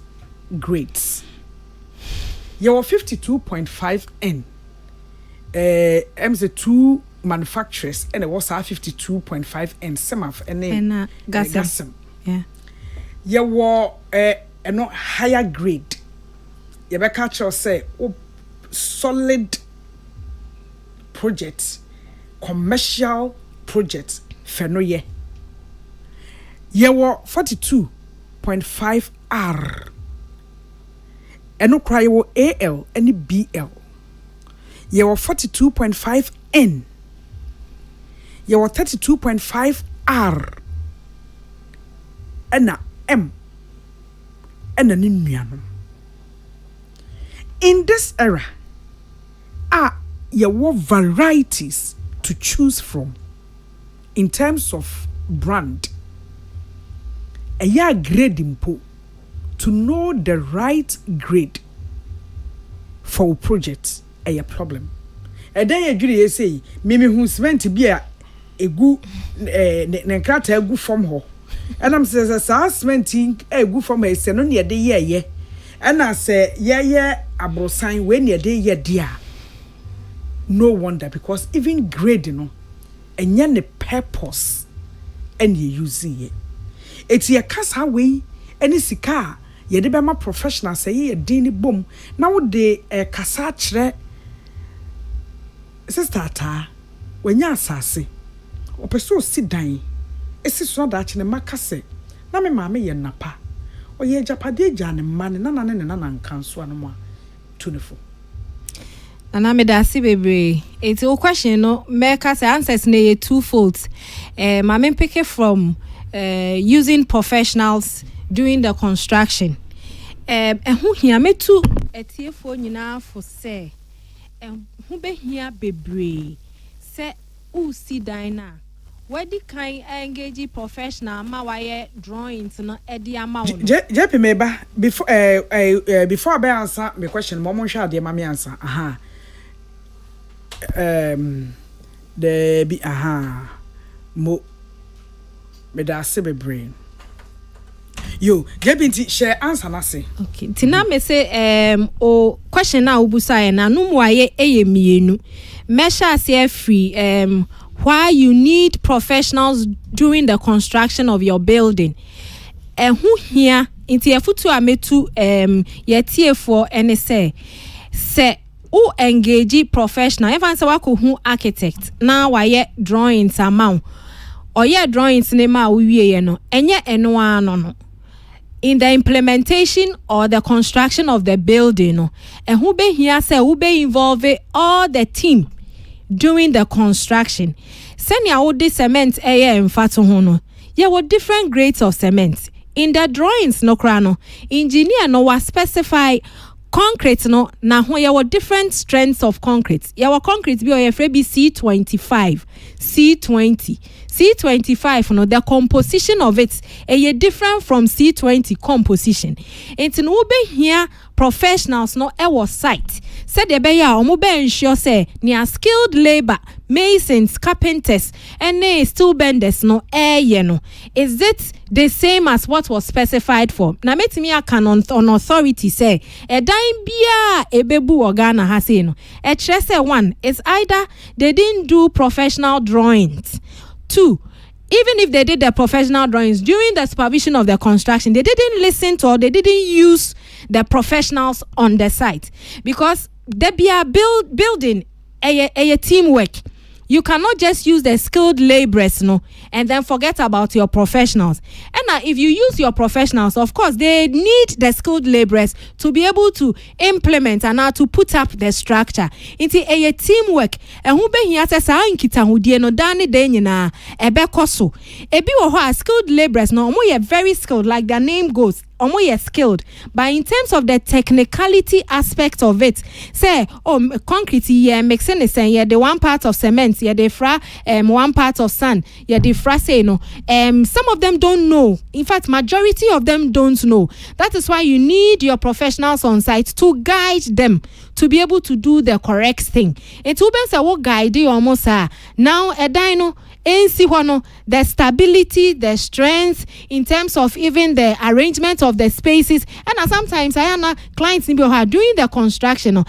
grades. You were 52.5 N. MC2 manufacturers and it was 52.5 N. Some of and Gassam. Yeah. You were a no higher grade. You better catch or say solid projects, commercial projects. Fenoye. You were 42.5 R. Eno cry wo AL any BL. You were 42.5 N. You were 32.5 R. Ena M. Ena ninuanom. In this era, you were varieties to choose from in terms of brand. A year grade impo to know the right grade for a project a problem. A day you say, Mimi who's meant to be a good Nankata a good from her. And I'm says a sasmenting a good from a senonia de ye. And I say, yeah, a bro sign when ye day ye dear. No wonder because even grade, and yan the purpose and you use it. It's your casa way, any sika, ye de bema professional say ye dini boom. Now de casa chre sister ta when ya sase. O peso sit down. Esi so that in makase. Na me mama ye napa. O ye japade jane man na nkanso anoma tunefo. And I'm a baby. It's a question, no. Make us answers ne twofold. My pick it from using professionals doing the construction. And who here me too a TFO nyina for say. Who be here baby. Say who see dina. Where the kind engage professional ma why drawings no edi amount. JP meba before I answer my question, mom shall de mama answer. Aha. The be mo me da se be brain yo jebinti share answer na say okay tina me say o question na obusa na no mu aye mienu measure say free why you need professionals during the construction of your building ehu hia inti efutu ametu yetiefo ene se u engage professional even say wako hu architect na waye drawings amount oye drawings ne ma wiye ye no enye eno ano in the implementation or the construction of the building no who be here say who be involve all the team doing the construction senia wo de cement mfato ho no ye wo different grades of cement in the drawings no kra no engineer no was specify concrete no na ho ye wo different strengths of concrete ye wo concrete bi o ye free bi C25 C20 C25 no the composition of it different from C20 composition. It's no be here professionals no was site. Said the be ya omo be ensure say near skilled labor, masons, carpenters, and steel benders no no. Is it the same as what was specified for? Na metimi aka on authority say dan bia ebebu organa ha say no. Say one is either they didn't do professional drawings. 2, even if they did the professional drawings during the supervision of the construction, they didn't listen to or they didn't use the professionals on the site because they be a building a teamwork. You cannot just use the skilled laborers, no, and then forget about your professionals. And if you use your professionals, of course, they need the skilled laborers to be able to implement and now to put up the structure. Into a teamwork. And who be here says, "I nkita hudie no dani de nyina ebe koso." Ebi wo ho skilled laborers no omo very skilled, like their name goes. Omo ye skilled, but in terms of the technicality aspect of it, say concrete ye mixing the same, the one part of cement, the fra one part of sand, the fra say no. Some of them don't know. In fact, majority of them don't know. That is why you need your professionals on site to guide them to be able to do the correct thing. It will be say what guide you almost now a dino. The stability, the strength in terms of even the arrangement of the spaces, and sometimes I am clients in doing the construction.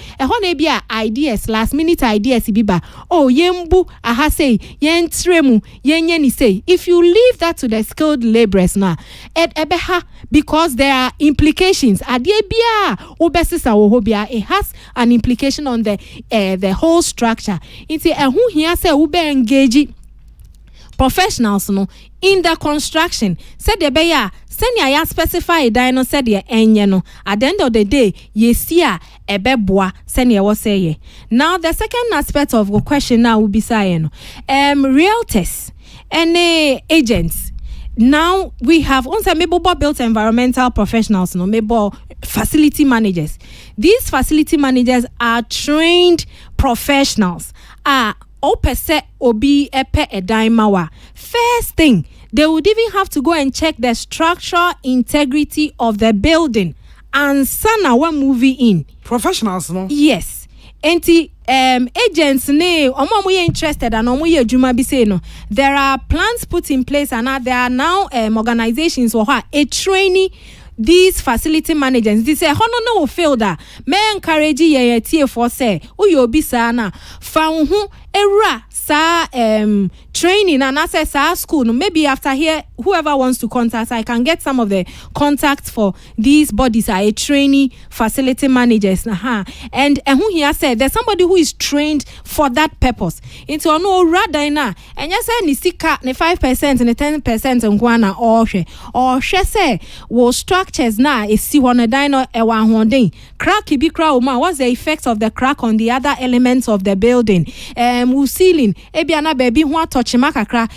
Ideas, last minute ideas. Oh, yembu, aha say, yen tremu, yen say. If you leave that to the skilled laborers now, because there are implications. It has an implication on the whole structure. It's who here say ube engage professionals no in the construction. Said the beya senya ya specify dino said the enye no at the end of the day yesia ebeboa senya was say. Now the second aspect of the question now will be saying realtors and agents. Now we have also maybe built environmental professionals, no, maybe facility managers. These facility managers are trained professionals. Opese obi epe edaimawa. First thing, they would even have to go and check the structural integrity of the building and sana one movie in. Professionals, no? Yes. Enti agents ne omo interested and omo ye adwuma bi say no. There are plans put in place and there are now organizations or a trainee these facility managers. They say hono no fail that. Me encourage ye tie for say uyo obi sa na fa hu era sa training and access our school. No, maybe after here, whoever wants to contact, I can get some of the contacts for these bodies are a trainee facility managers. And who here said there's somebody who is trained for that purpose. Into no rather na and yes ni sika ni 5% and 10% nkwana or she say wo structures na is see one dino ewa honden crack bi crack ma what's the effect of the crack on the other elements of the building ceiling ebia na baby ho atochima kakra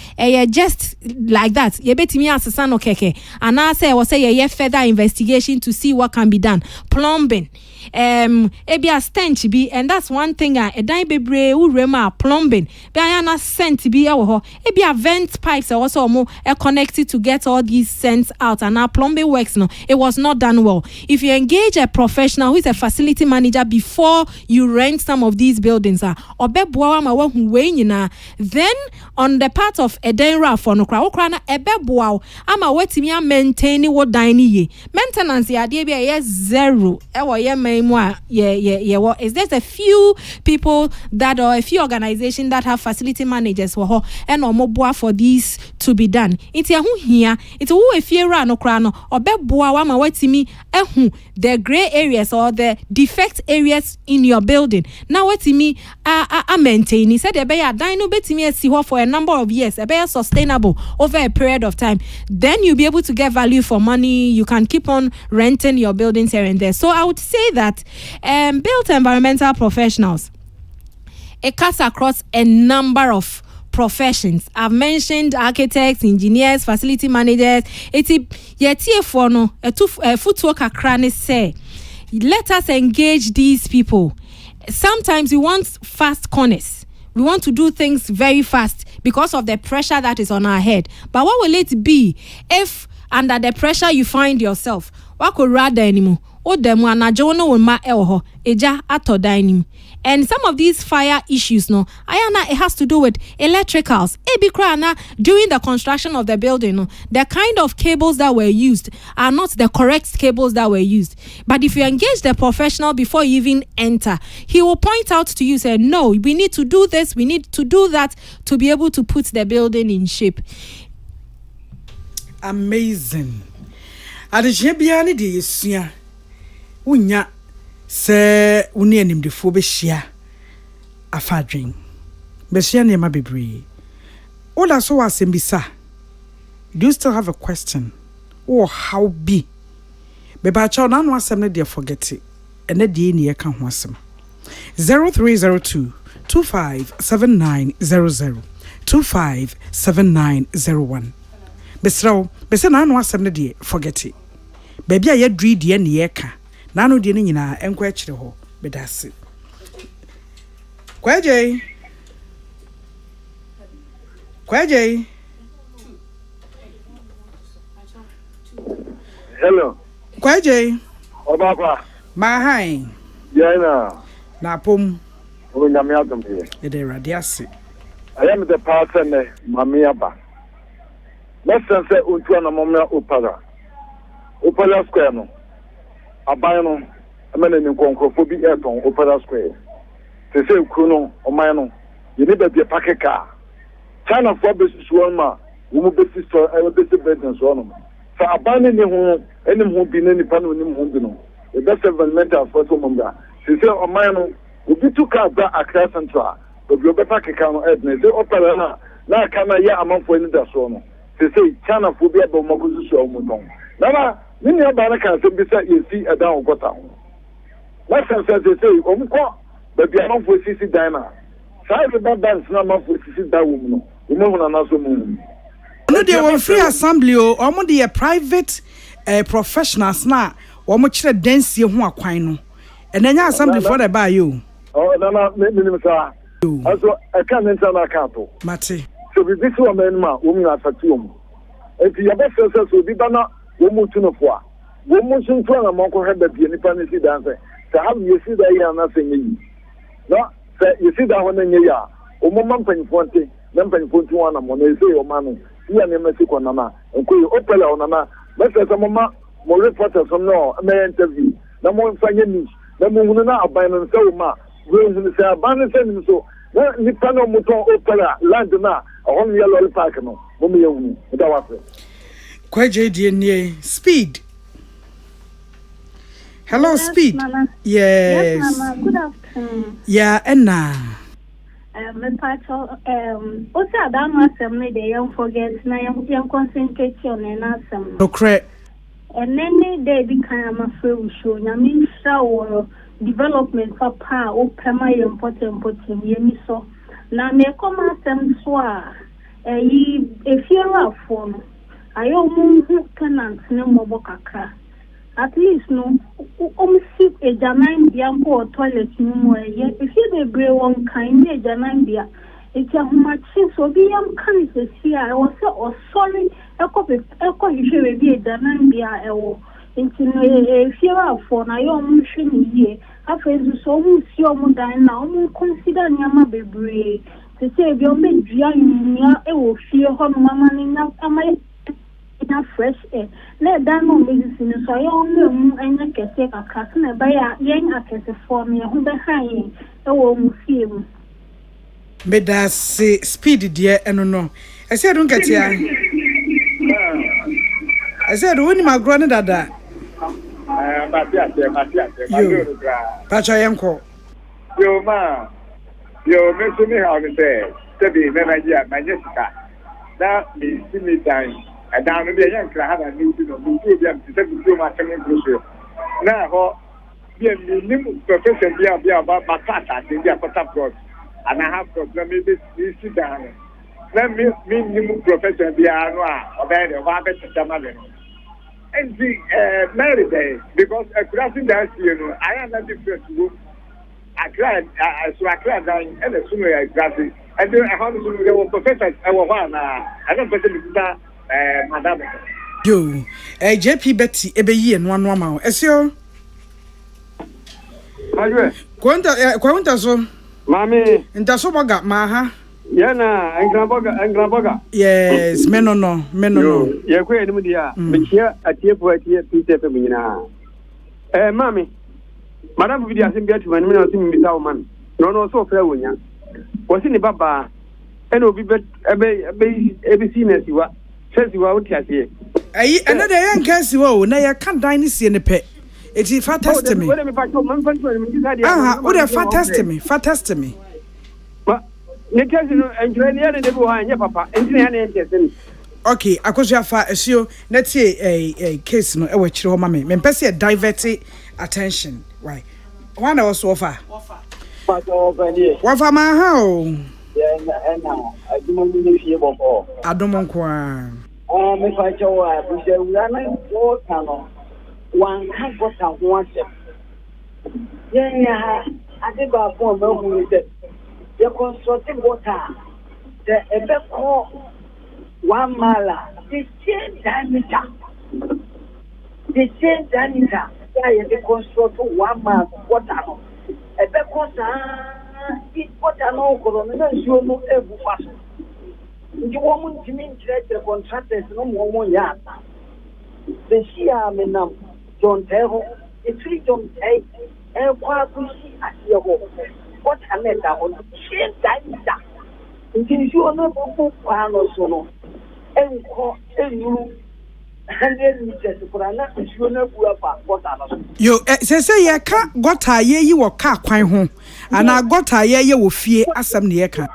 just like that ye betimi asesa no keke and I say ye further investigation to see what can be done. Plumbing ebia stench bi, and that's one thing dan bebre urema plumbing be na scent bi e wo ho ebia vent pipes also mo connected to get all these scents out, and our plumbing works no, it was not done well. If you engage a professional who is a facility manager before you rent some of these buildings obeboa ama wa hu we nyina then on the part of edenra for no kra wo kra na ebeboa ama watimi a maintain wo dan ni ye maintenance ya de bia ye zero e wo ye man mu a ye wo is there a few people that or a few organizations that have facility managers for ho and omoboa for this to be done iti ho hia iti wo efiera no kra no obeboa wa ma watimi ehu the gray areas or the defect areas in your building now watimi a maintain said e be ya dan no betimi asi ho for a number of years e be sustainable over a period of time then you'll be able to get value for money. You can keep on renting your buildings here and there. So I would say that built environmental professionals, it cuts across a number of professions. I've mentioned architects, engineers, facility managers. It's yet for no a footwork akrani say. Let us engage these people. Sometimes we want fast corners. We want to do things very fast because of the pressure that is on our head. But what will it be if under the pressure you find yourself? What could rather anymore? O demu anajono will ma elho eja ato dining. And some of these fire issues, no, it has to do with electricals. During the construction of the building, no, the kind of cables that were used are not the correct cables that were used. But if you engage the professional before you even enter, he will point out to you, say, no, we need to do this, we need to do that to be able to put the building in shape. Amazing. Adejebiani de yesia. Unya se uni animdefo be hia afadwen. Be hia ne ma bebre. Ola so wasembisa. Do you still have a question? Or how be? Be ba cha na no asem ne de forget it. Ene de ne ye ka ho asem. 0302 257900 257901. Besraw, bese na no asem ne de forget it. Baby a yedri de ne ye ka. Nano de ne nyina enko a kire ho bedase. Kwaje. Hello. Kwaje. Obaba. Mahai. Yana. Na pom. O nyame adom here. Ede radiase. I am the person Mamiaba. Let's say untu na momna opara. Opara square no. Aban no amana ni nkonkrofo bi eton opera square se se kru no oman no ye ne ba bi pakeka China for business one ma wo mo business store e business business one so aban ni ho enim ho bi ne ni pa no nim ho bi no the best environmental for so mumba se se oman no obi tu ka ba Accra Central obi obi pakeka no e se opera na kana ya amanfo ni da so no se se China for bi aba mo ko so mo don na Mini abana kan se bisa yesi ada ogota ho. What sense say omko baby amanfo sisi dan na. Sai be dance na amanfo sisi da wo mu no. Wo hu na so mu. No dey won free assembly o omo dey private professionals na omo kire dance ho akwan no. Enanya assembly for the buy you. Oh na me sa. Also I can enter na kato. Mate. So be this one man ma wo mu na fatiom. Enti ya be so bi bana womutu no foa womutu nto na monko hebe bi nipa ne si danse se ha yesi da ya na se nyi no se yesi da ho na nyi ya omoma mpanfonte na mpanfonte wana mo na ese yo manu ya ne mesi ko na na enko opela ona na mese se mama mo reporter from no me interview na mo mfanye news na mo hunu na aban no se wo ma we hunu se aban no se ni so na nipa no muto opela land na ohon ya lol park no mo me hunu da wase Kwaje DNA Speed. Hello, yes, Speed. Mama. Yes. Yes, Mama. Good afternoon. Yeah, Enna. Me pacho also adam asem me dey young forget na young concentrate on na asem. No correct. And then they be kind of afraid show na me show development papa o pema important yemi so. Na me come asem so a phone. Ayo mungu tenants ne mobo kakra. At least no si e jaman bia ko toilet ni mo ye. If you dey bre one kind e jaman bia. It's a machine so be am kan se si a o se o sorry e ko hwe be e jaman bia e wo. Nti no e fiera for na yo mu hwe ni ye. after so mu see omu dan na omu consider nyama bebre to say bi o me dua nya e wo fie ho no mama ni na ama na fresh air na dan no medicine so ya omu mu anya kese kakra na ba ya yen akese form ya ho be han e wo mu fie mu Beda se speed dear eno no. I said don't get ya. I said when my grandma dada. Yo. Pacha yanko. Yo ma. Yo me so me how me say. Tebi Nana Yaa my Jessica. Na me see me time. And down no be yan kra ha na ni no. Me do be am se be do ma temi grocery. Na ho be me profession be about my tata dey be a Port and I have problem maybe sit down. Let me profession be no obey the wa be tama no. And the married day because a crossing that I am not different to I cried down and as soon as I grassy and then I have to professor I don't better madam. Yo, JP Betty ebe and one woman. Esio. Kwanta so. Mami. Nta so boga ma ha. Yana engraboga. Yes, menono. Ye kwe enimu dia. Mechia atie pite pe nyina. Mami. Madam bi dia simbi atu manimi na osim bisa o man. No so fra wonya. Wosi ni baba. Ena obi ebe sinesiwa. Sesiwa otiase. Ayi ena de yan kansiwa o na ya kan dan ni sie ne pe. Eti fa test me. Aha, o de fa test me. Ne test no enjoy ne ya de bo ha nya papa. Enti ne ya ne test me. Okay, akoso afa esio na tie case no e wa kire ho ma me. Me pese e divert attention, right? One was offer. Wafa ma ha o. Na adumo ni fie bofo. Adumo nko a. Me fa chawa bu se ura na o kano. One can go down one step. Yeah, I think I found no that you're constructing water. The Ebeko 1 mile, the same diameter. The same diameter. Yeah, they construct 1 mile water. Ebeko, it's water no corona, you know, every fashion. You want to mean the contractors no more yard. The Shia Menam. Don't tell it's really don't take and what we see at your home. What a letter on the same time. Until you are not a fan or so. And call you 100 meters for another, you know, what yo, say, ya can't got a year you were car quite home, and I got a year you will fear as some near car.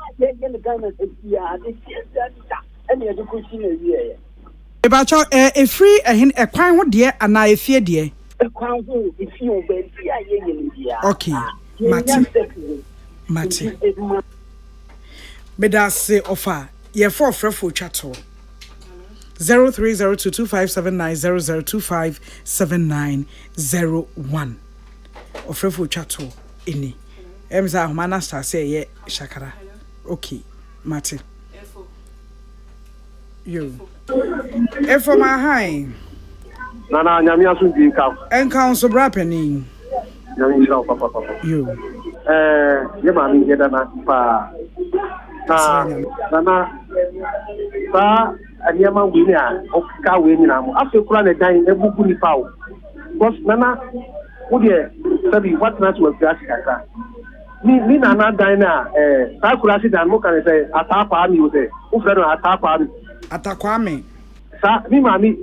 About your a free a quine what dear and I fear dear. Okay, Matty. Beda say offer ye for freful chatto 0302257900257901 of freful chatto ini emza humana star say ye shakara. Okay, Matty. You. For my high. Nana Nyamia Sundi Cow. And council brapping. Papa. You. Yamami Yedana Pa. Nana. Pa, and Yama Winia, of Kawinam. After Kurana dying, a book in Pau. Was Nana, would you study what not was Gascata? Me Nana Dina, Sakurasi and Mokan say, Atapa, you say, Ufano Atapa. Atakwame. Sa mi mami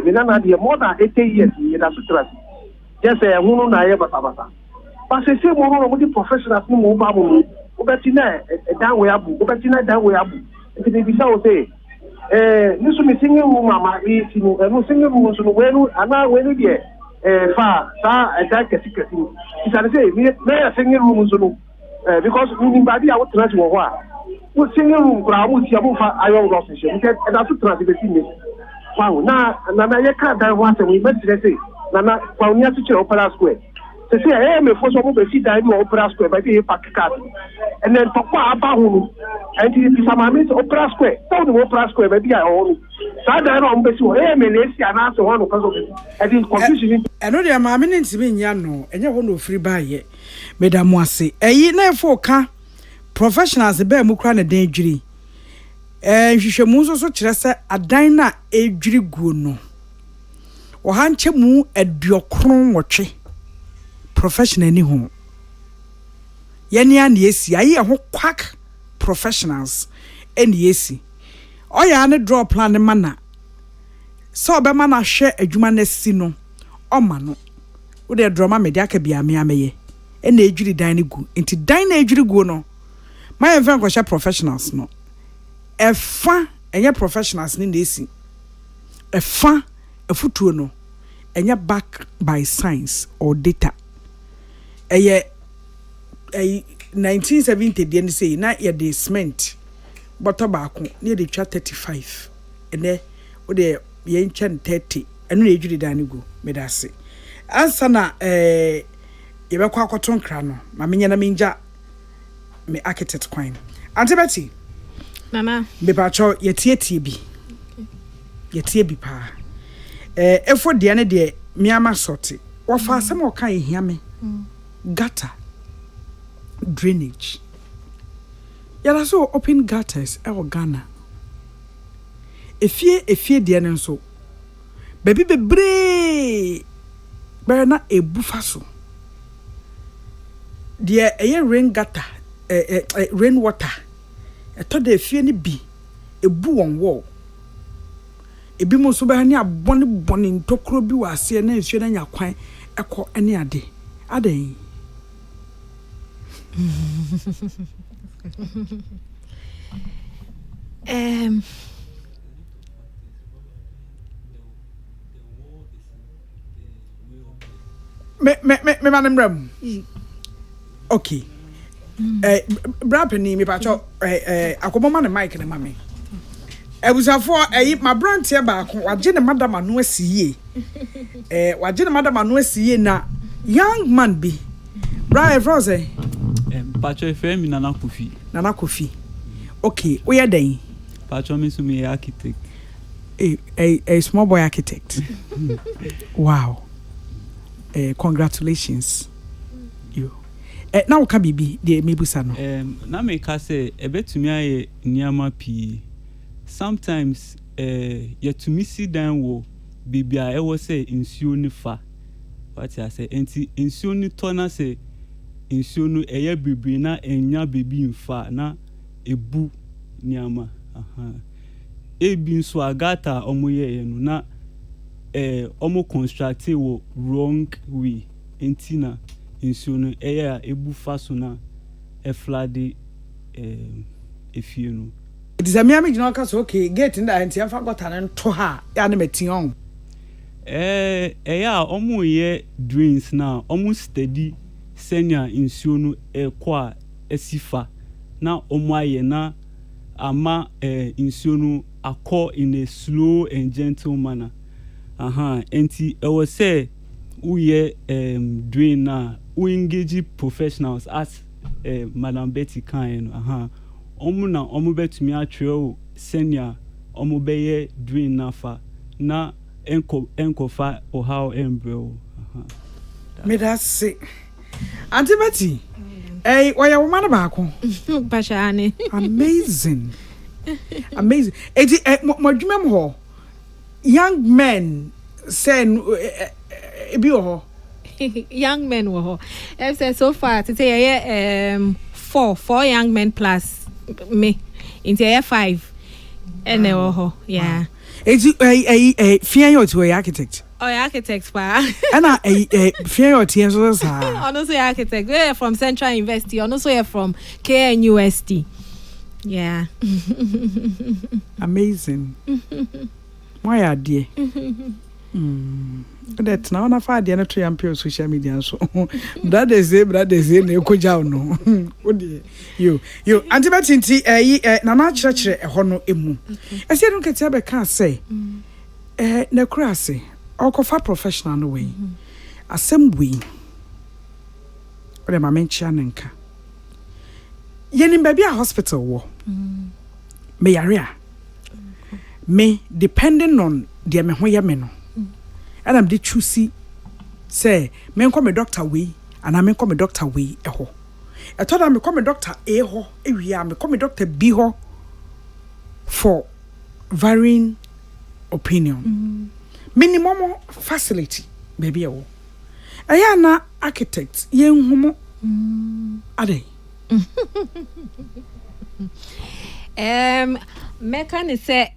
me na de more than 80 years ye da sutra. Just say hunu na ye basa. But say mo no mo professionals no mo ba mo. O beti na dan we abu. O beti na dan we abu. Nti be bisa o say nisu mi singing room mama e sinu no singing room so no we no ana we no de fa sa da kesikesi. Isa say me na singing room so no because we body a what trans wo ho a. We singing room kura mo ti abu fa ayon go so she. Nti da sutra be ti me. Wow, na ye can't die once and we met say, Nana, while near to Opera Square. They say, me for some of the see die Opera Square by the pack card. and then talk about who and if some opera square, tell the opera square, maybe I own. So I don't know, but you and answer one because of it. And it's confusion. I know there are mammy in Yano, and you want to free buy it. Madame Moissy, a year never ka professionals a bear mukran a danger. And you should move so just a diner a driguno. Or hanche mu a diocron watche. Professional any home. Yenny and yesi, I hear quack professionals and yesi. Oh, ya ne draw plan the manner. So be mana share a jumane sino. Oh mano. Would a drama mediaka be a meameye. And the jury dining go. Into dine jury go no. My event was professionals no. A fan and your professionals in this. A fan a foot no. And you're backed by science or data. A 1970 the end say na ye de cement bottle back near the 35 and there o de ye nchen 30 eno na ejuri dan go me da se ansa na ye be kwa kwaton kra no ma menya na menja me architect kwan Auntie Betty mama me ba cho ye tie bi ye tie bi pa efo de ne de miama sorti wo fa asem o kan ehia me gutter drainage. Yala so open gutters e Ghana. Efie de so. Baby bebre. Be na ebufa so. De rain gutter, rain water. E to de efie ni bi ebu won wall. Ebi mo so be ha ni abone ntokro bi wa ase na efie na nya kwan ekọ ene ade. Aden. Me manam ram. Okay. Brapeni me pacho akomo man mic na mame. Ebusafo my brand here back waje ne madam anu asiye. Waje ne madam anu asiye na young man bi. Bra Froze. Pacho FM Nana Kofi. Nana Kofi. Okay, where are they? Pacho me so me architect. A small boy architect. Wow. Congratulations. You. Now ka bibi de mebusa no. Na me ka say ebetumi aye niama pi. Sometimes you to me sit down wo bibi a e wo say insuo ni fa. What I say enti insuo ni to na say insuo no eye bibiri na enya bebi mfa na ebu niama ebi nso agata omoye no na omo construct wo wrong way enti na insuo no eye ebu fa so na e flood efie no it is a miami jina ka so okay gate nda enti afa gota na nto ha ya na metin on ya omo ye drains na omo steady senior insuo no kwa esifa na omuaye na ama insuo no akọ in a slow and gentle manner enti e was say uye drain na we engage professionals as Madam Betty kan omu na omu betumi atwere senior omu beye drain na fa na enko fa o how embryo me that say Auntie Betty, why you woman baako? Bashani. Amazing. Amazing. Mo ho. Young men say ebi ho. Young men wo ho. Say so far to say four young men plus me. Into 5. And wo ho. Yeah. Fear you to architect. Oh, architect pa. Ana fear your tears so sa. Also architect. We're from Central University. Also you're from KNUST. Yeah. Amazing. Why are dear? That's now na fa dear na to yam on social media so. That is it na ko jaw no. You Auntie Betty Nana chire ho no emu. Ese no ketia be kan say na kura say okofa professional no way. Asem we. Ode ma menchia nenka. Yenim baby a hospital wo. Me yare me depending on the me ho ye me no. And I'm the choosy say me nko me doctor we and I me nko me doctor we ho. I told am me come doctor A ho ewia me come doctor B ho for varying opinion. Minimum facility baby o. Aya na architect yen humo ade. Mekani say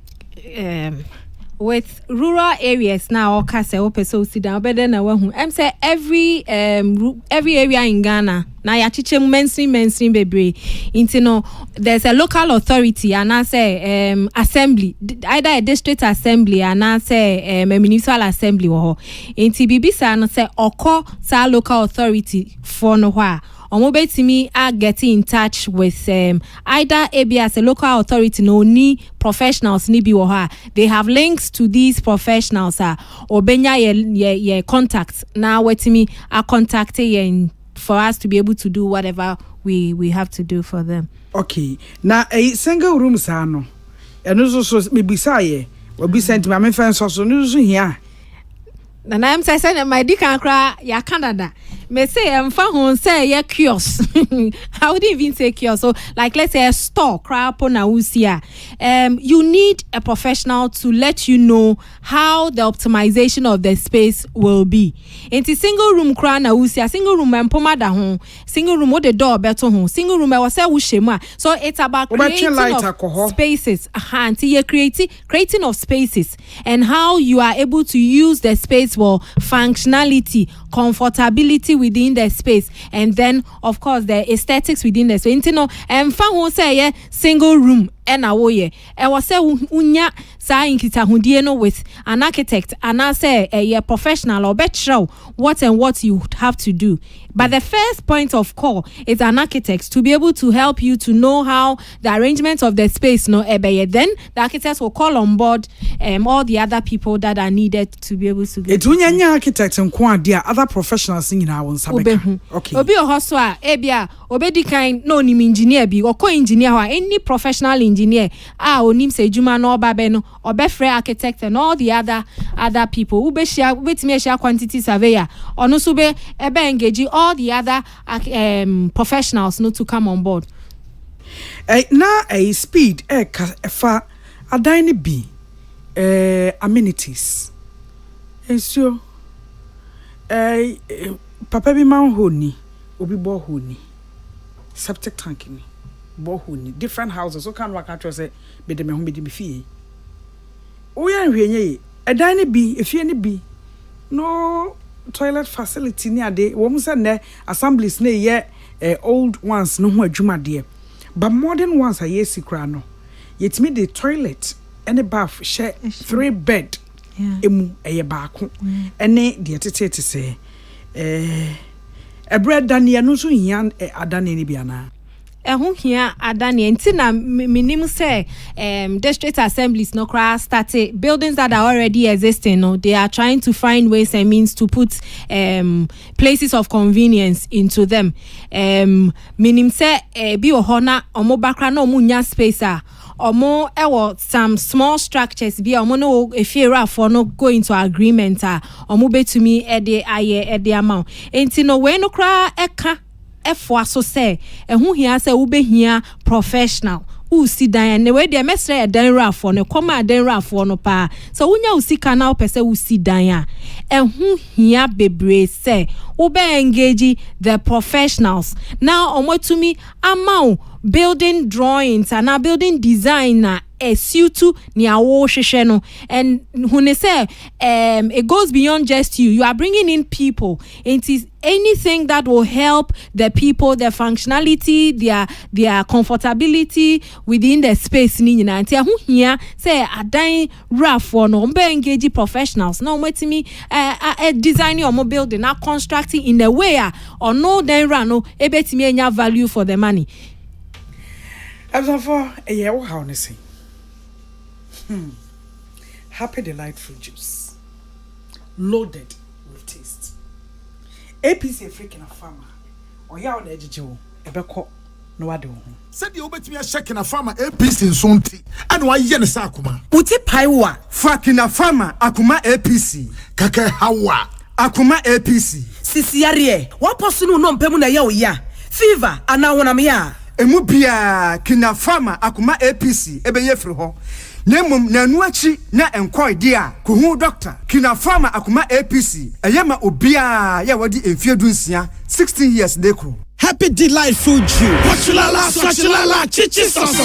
with rural areas now or kase ope so sit down better na wahu say every area in Ghana na ya chiche mainstream bebre into no there's a local authority and I say assembly either a district assembly and I say a municipal assembly or into bibisa no say oko sa local authority for no wa Omobetimi are getting in touch with either ABS, a local authority, no ni professionals ni biwoha. They have links to these professionals. Or benya ye contacts. Now wetimi are contacting for us to be able to do whatever we have to do for them. Okay. Now a single room sano. And also maybe say will be sent to my friends also news here. And I'm saying my dick and cry ya Canada. Me say I'm found say ya kiosk. I wouldn't even say kiosk. So like let's say a store cry upon a you need a professional to let you know how the optimization of the space will be. Into single room cry na usia, single room and pomada home, single room with the door better home, single room I was say ushema. So it's about creating of spaces. Creating of spaces and how you are able to use the space for functionality, comfortability within the space, and then of course the aesthetics within the space. You know, and fan who say single room and awoye. And was say unya sa inkita hundieno with an architect and I say a professional or better what and what you have to do. But the first point of call is an architect to be able to help you to know how the arrangement of the space no ebeye. Then the architects will call on board all the other people that are needed to be able to get it. Unya architects and there other professionals in our own sabeka. Okay. Obi ohoswa ebia obedi kind no nim engineer bi or co-engineer or any professional engineer onim se juma no babe no obefre architect and all the other people ube share wetime share quantity surveyor ono so be ebe engage all the other professionals no to come on board. Now a speed fa adine be amenities. Ensure papa bi man honi obi bo honi septic tank ni bo honi different houses so can work out say be de me ho be de fie o ya hwenye adine bi efie ni bi no toilet facility ni ade wo mu say na assemblies na ye old ones no ho adwuma de but modern ones are yes kra no yetimi the toilet and a bath share 3 bed emu eye baako ene de tete say bread dania no so hian adane ni bia na ehun hia adane enti na minim say district assemblies no cra started buildings that are already existing no they are trying to find ways and means to put places of convenience into them minim say bi ohona omobakra na omunya space omo ewo some small structures bi omo no efiera for no go into agreement omo betumi e de amount enti no we no kra eka efo aso say ehun hia say wo behia professional usi dan ne we de mesre dan rafo ne koma dan rafo no pa so wunya usika na opese usi dan ehun hia bebre say wo be engage the professionals now omotumi amount building drawings and a building design na suitu ni awo hwehwe no and when say it goes beyond just you are bringing in people into anything that will help the people their functionality their comfortability within the space ni nyina ntia ho hia say adan rough no mbe engage professionals no metimi designing or building na constructing in a way or no then run no ebetimi enya value for the money. As for a year, Haw Ne Sen. Happy delightful juice, loaded with taste. APC freaking a farmer, or ya on edge Joe, a beko, no wade ho said you bet me a check in a farmer APC in Sunti and why yen sakuma Uti paiwa. Fakina farmer akuma APC. kaka hawa Akuma APC. Sisiarie. Waposu no mpemu na ya oya. Fever anahona ya. Emu bia kina farmer akuma APC ebeye firi ho. Nemum nanu achi na enkoi dia kuhu doctor kina farmer akuma APC eyema obia ya wadi emfie dunsia 16 years dekro. Happy delightful Jew. Swachilala, chichi soso.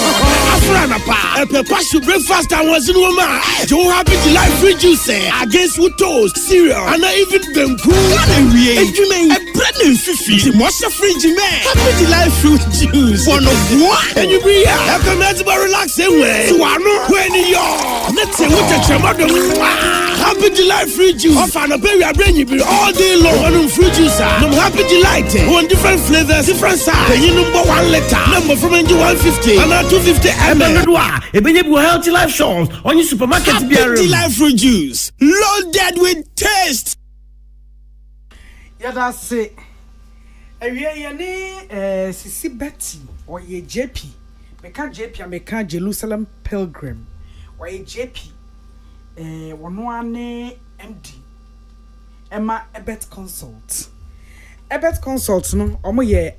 Afrana pa. Epe pashu breakfast and was in woman. Joe happy delightful juice against with toast, cereal, and even them cool. And we ain't a bread and fifi. The most fringe man. Happy delightful juice. One of what? And you be here. Have come out to relax anyway. So I know when you're. Let's say what a chamado. Happy delightful juice. Off and a baby, I bring you all day long. One fruit juice. I'm happy delight. One different flavor. Different size. You number 1 liter. Number from 150 and 250 ml. Ebenye healthy life shows on your supermarket. Happy life fruit juice, loaded with taste. Yeah, that's it. Ye Sisi Betty or ye JP. Meka JP and meka Jerusalem Pilgrim. Or ye JP. One MD. Emma Ebet Consult. Ebet Consult no omo ye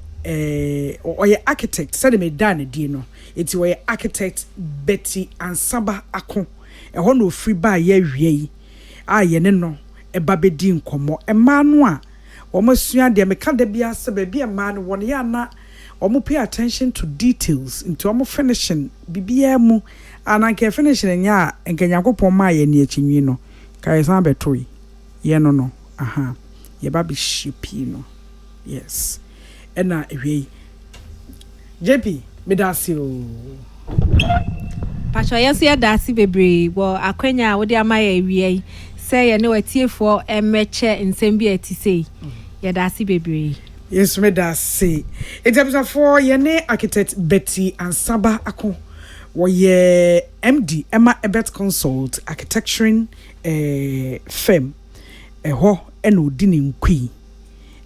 architect said me dan di no enti wo ye architect Betty Ansaba Ako ho no free ba ye wie a ye ne no eba bedi nkomo ema no a omo sua de me ka da bia se ba bia ma no won ya na omo pay attention to details into omo finishing bibia mu ananke finishing nya enkanya kopon ma ye ni achinwi no kai san betoi ye no aha ye ba bi shipi no. Yes. Ena ewe. JP, me dasi o. Pacho yesu ya dasi bebre wo akwenya wo de amaye ewe. Say ye ne watiefo emeche nsem bi atisei. Ye dasi bebre. Yes, me dasi. Etabisa for ye ne architect Betty Ansaba Ako. Wo ye MD Emma Ebet Consult architecturing firm. Ho eno dini nkwi.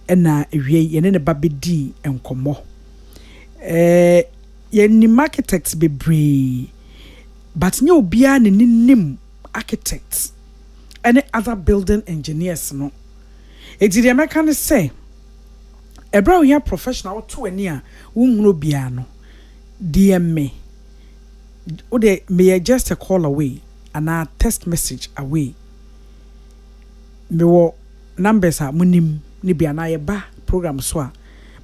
Ena ewie ye ne babedi enkomo ye ni architects bebre but nye obia ne nim architects any other building engineers no edi de meka ne say ebra we professional to ani a wunhuro bia no DM o de me just a call away and a text message away me wo numbers a munim ni bia na ye ba program so a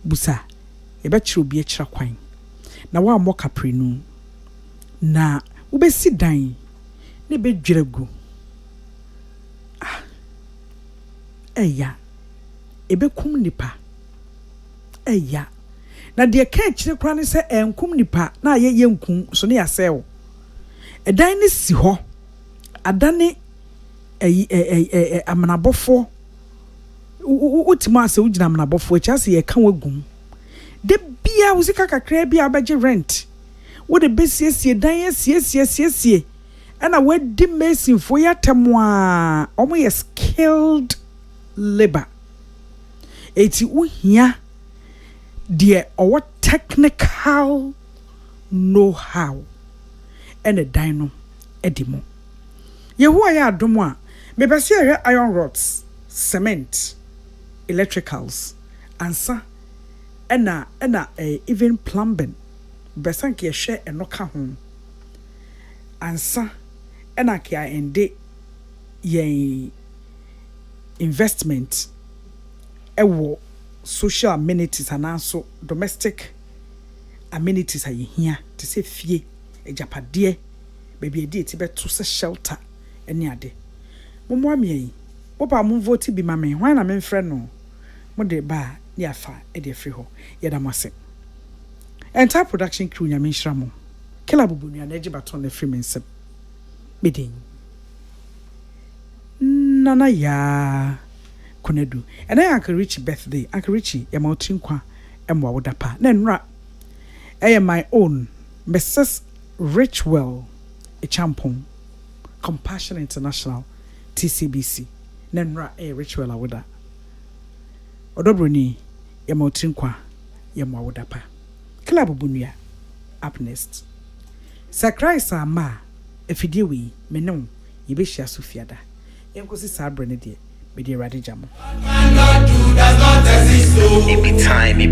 busa ye be kire obi kira kwan na wa mo kaprenu na wo be si dan ne be dweregu eya ebe kum nipa eya na de ka kire kwan ne se enkum nipa na ye nkum so ne ya sew edan ne si ho adane amanabofo utima se ugina amanabofo echa se ye kan wagum de bia wo sika kakra bia abaje rent wo de besiesie dan asiesie ana wadi mason fo ya temwa omo ye skilled labor eti uhia de owo technical know how ene dan no edimo yehuwa ya adomo a mebese iron rods cement electricals ansa ena even plumbing besanke ye hwe enoka ho ansa ena kia ende ye investment ewo social amenities and also domestic amenities aye hia te se fie ejapade baby edi ti beto se shelter eni ade momo amie opa mo vote bi ma me hwan na me mfre no mo de ba ni afa e de free ho ye da mase entire production crew nya me nhira mo kila bubunu ya na eji baton na free mensem bedin Nana Yaa Konadu and I Uncle Richie birthday Uncle Richie ya mautrinkwa emwa wodapa na nra my own Mrs. Richwell Echampong Compassion International TCBC na nra Richwell awoda odobroni ya mautrinkwa ya mwa wodapa club bunua up next sacrifice ama efidie we me no ye be hia sofiada enkosi sabre ne de be de rade jamo it be time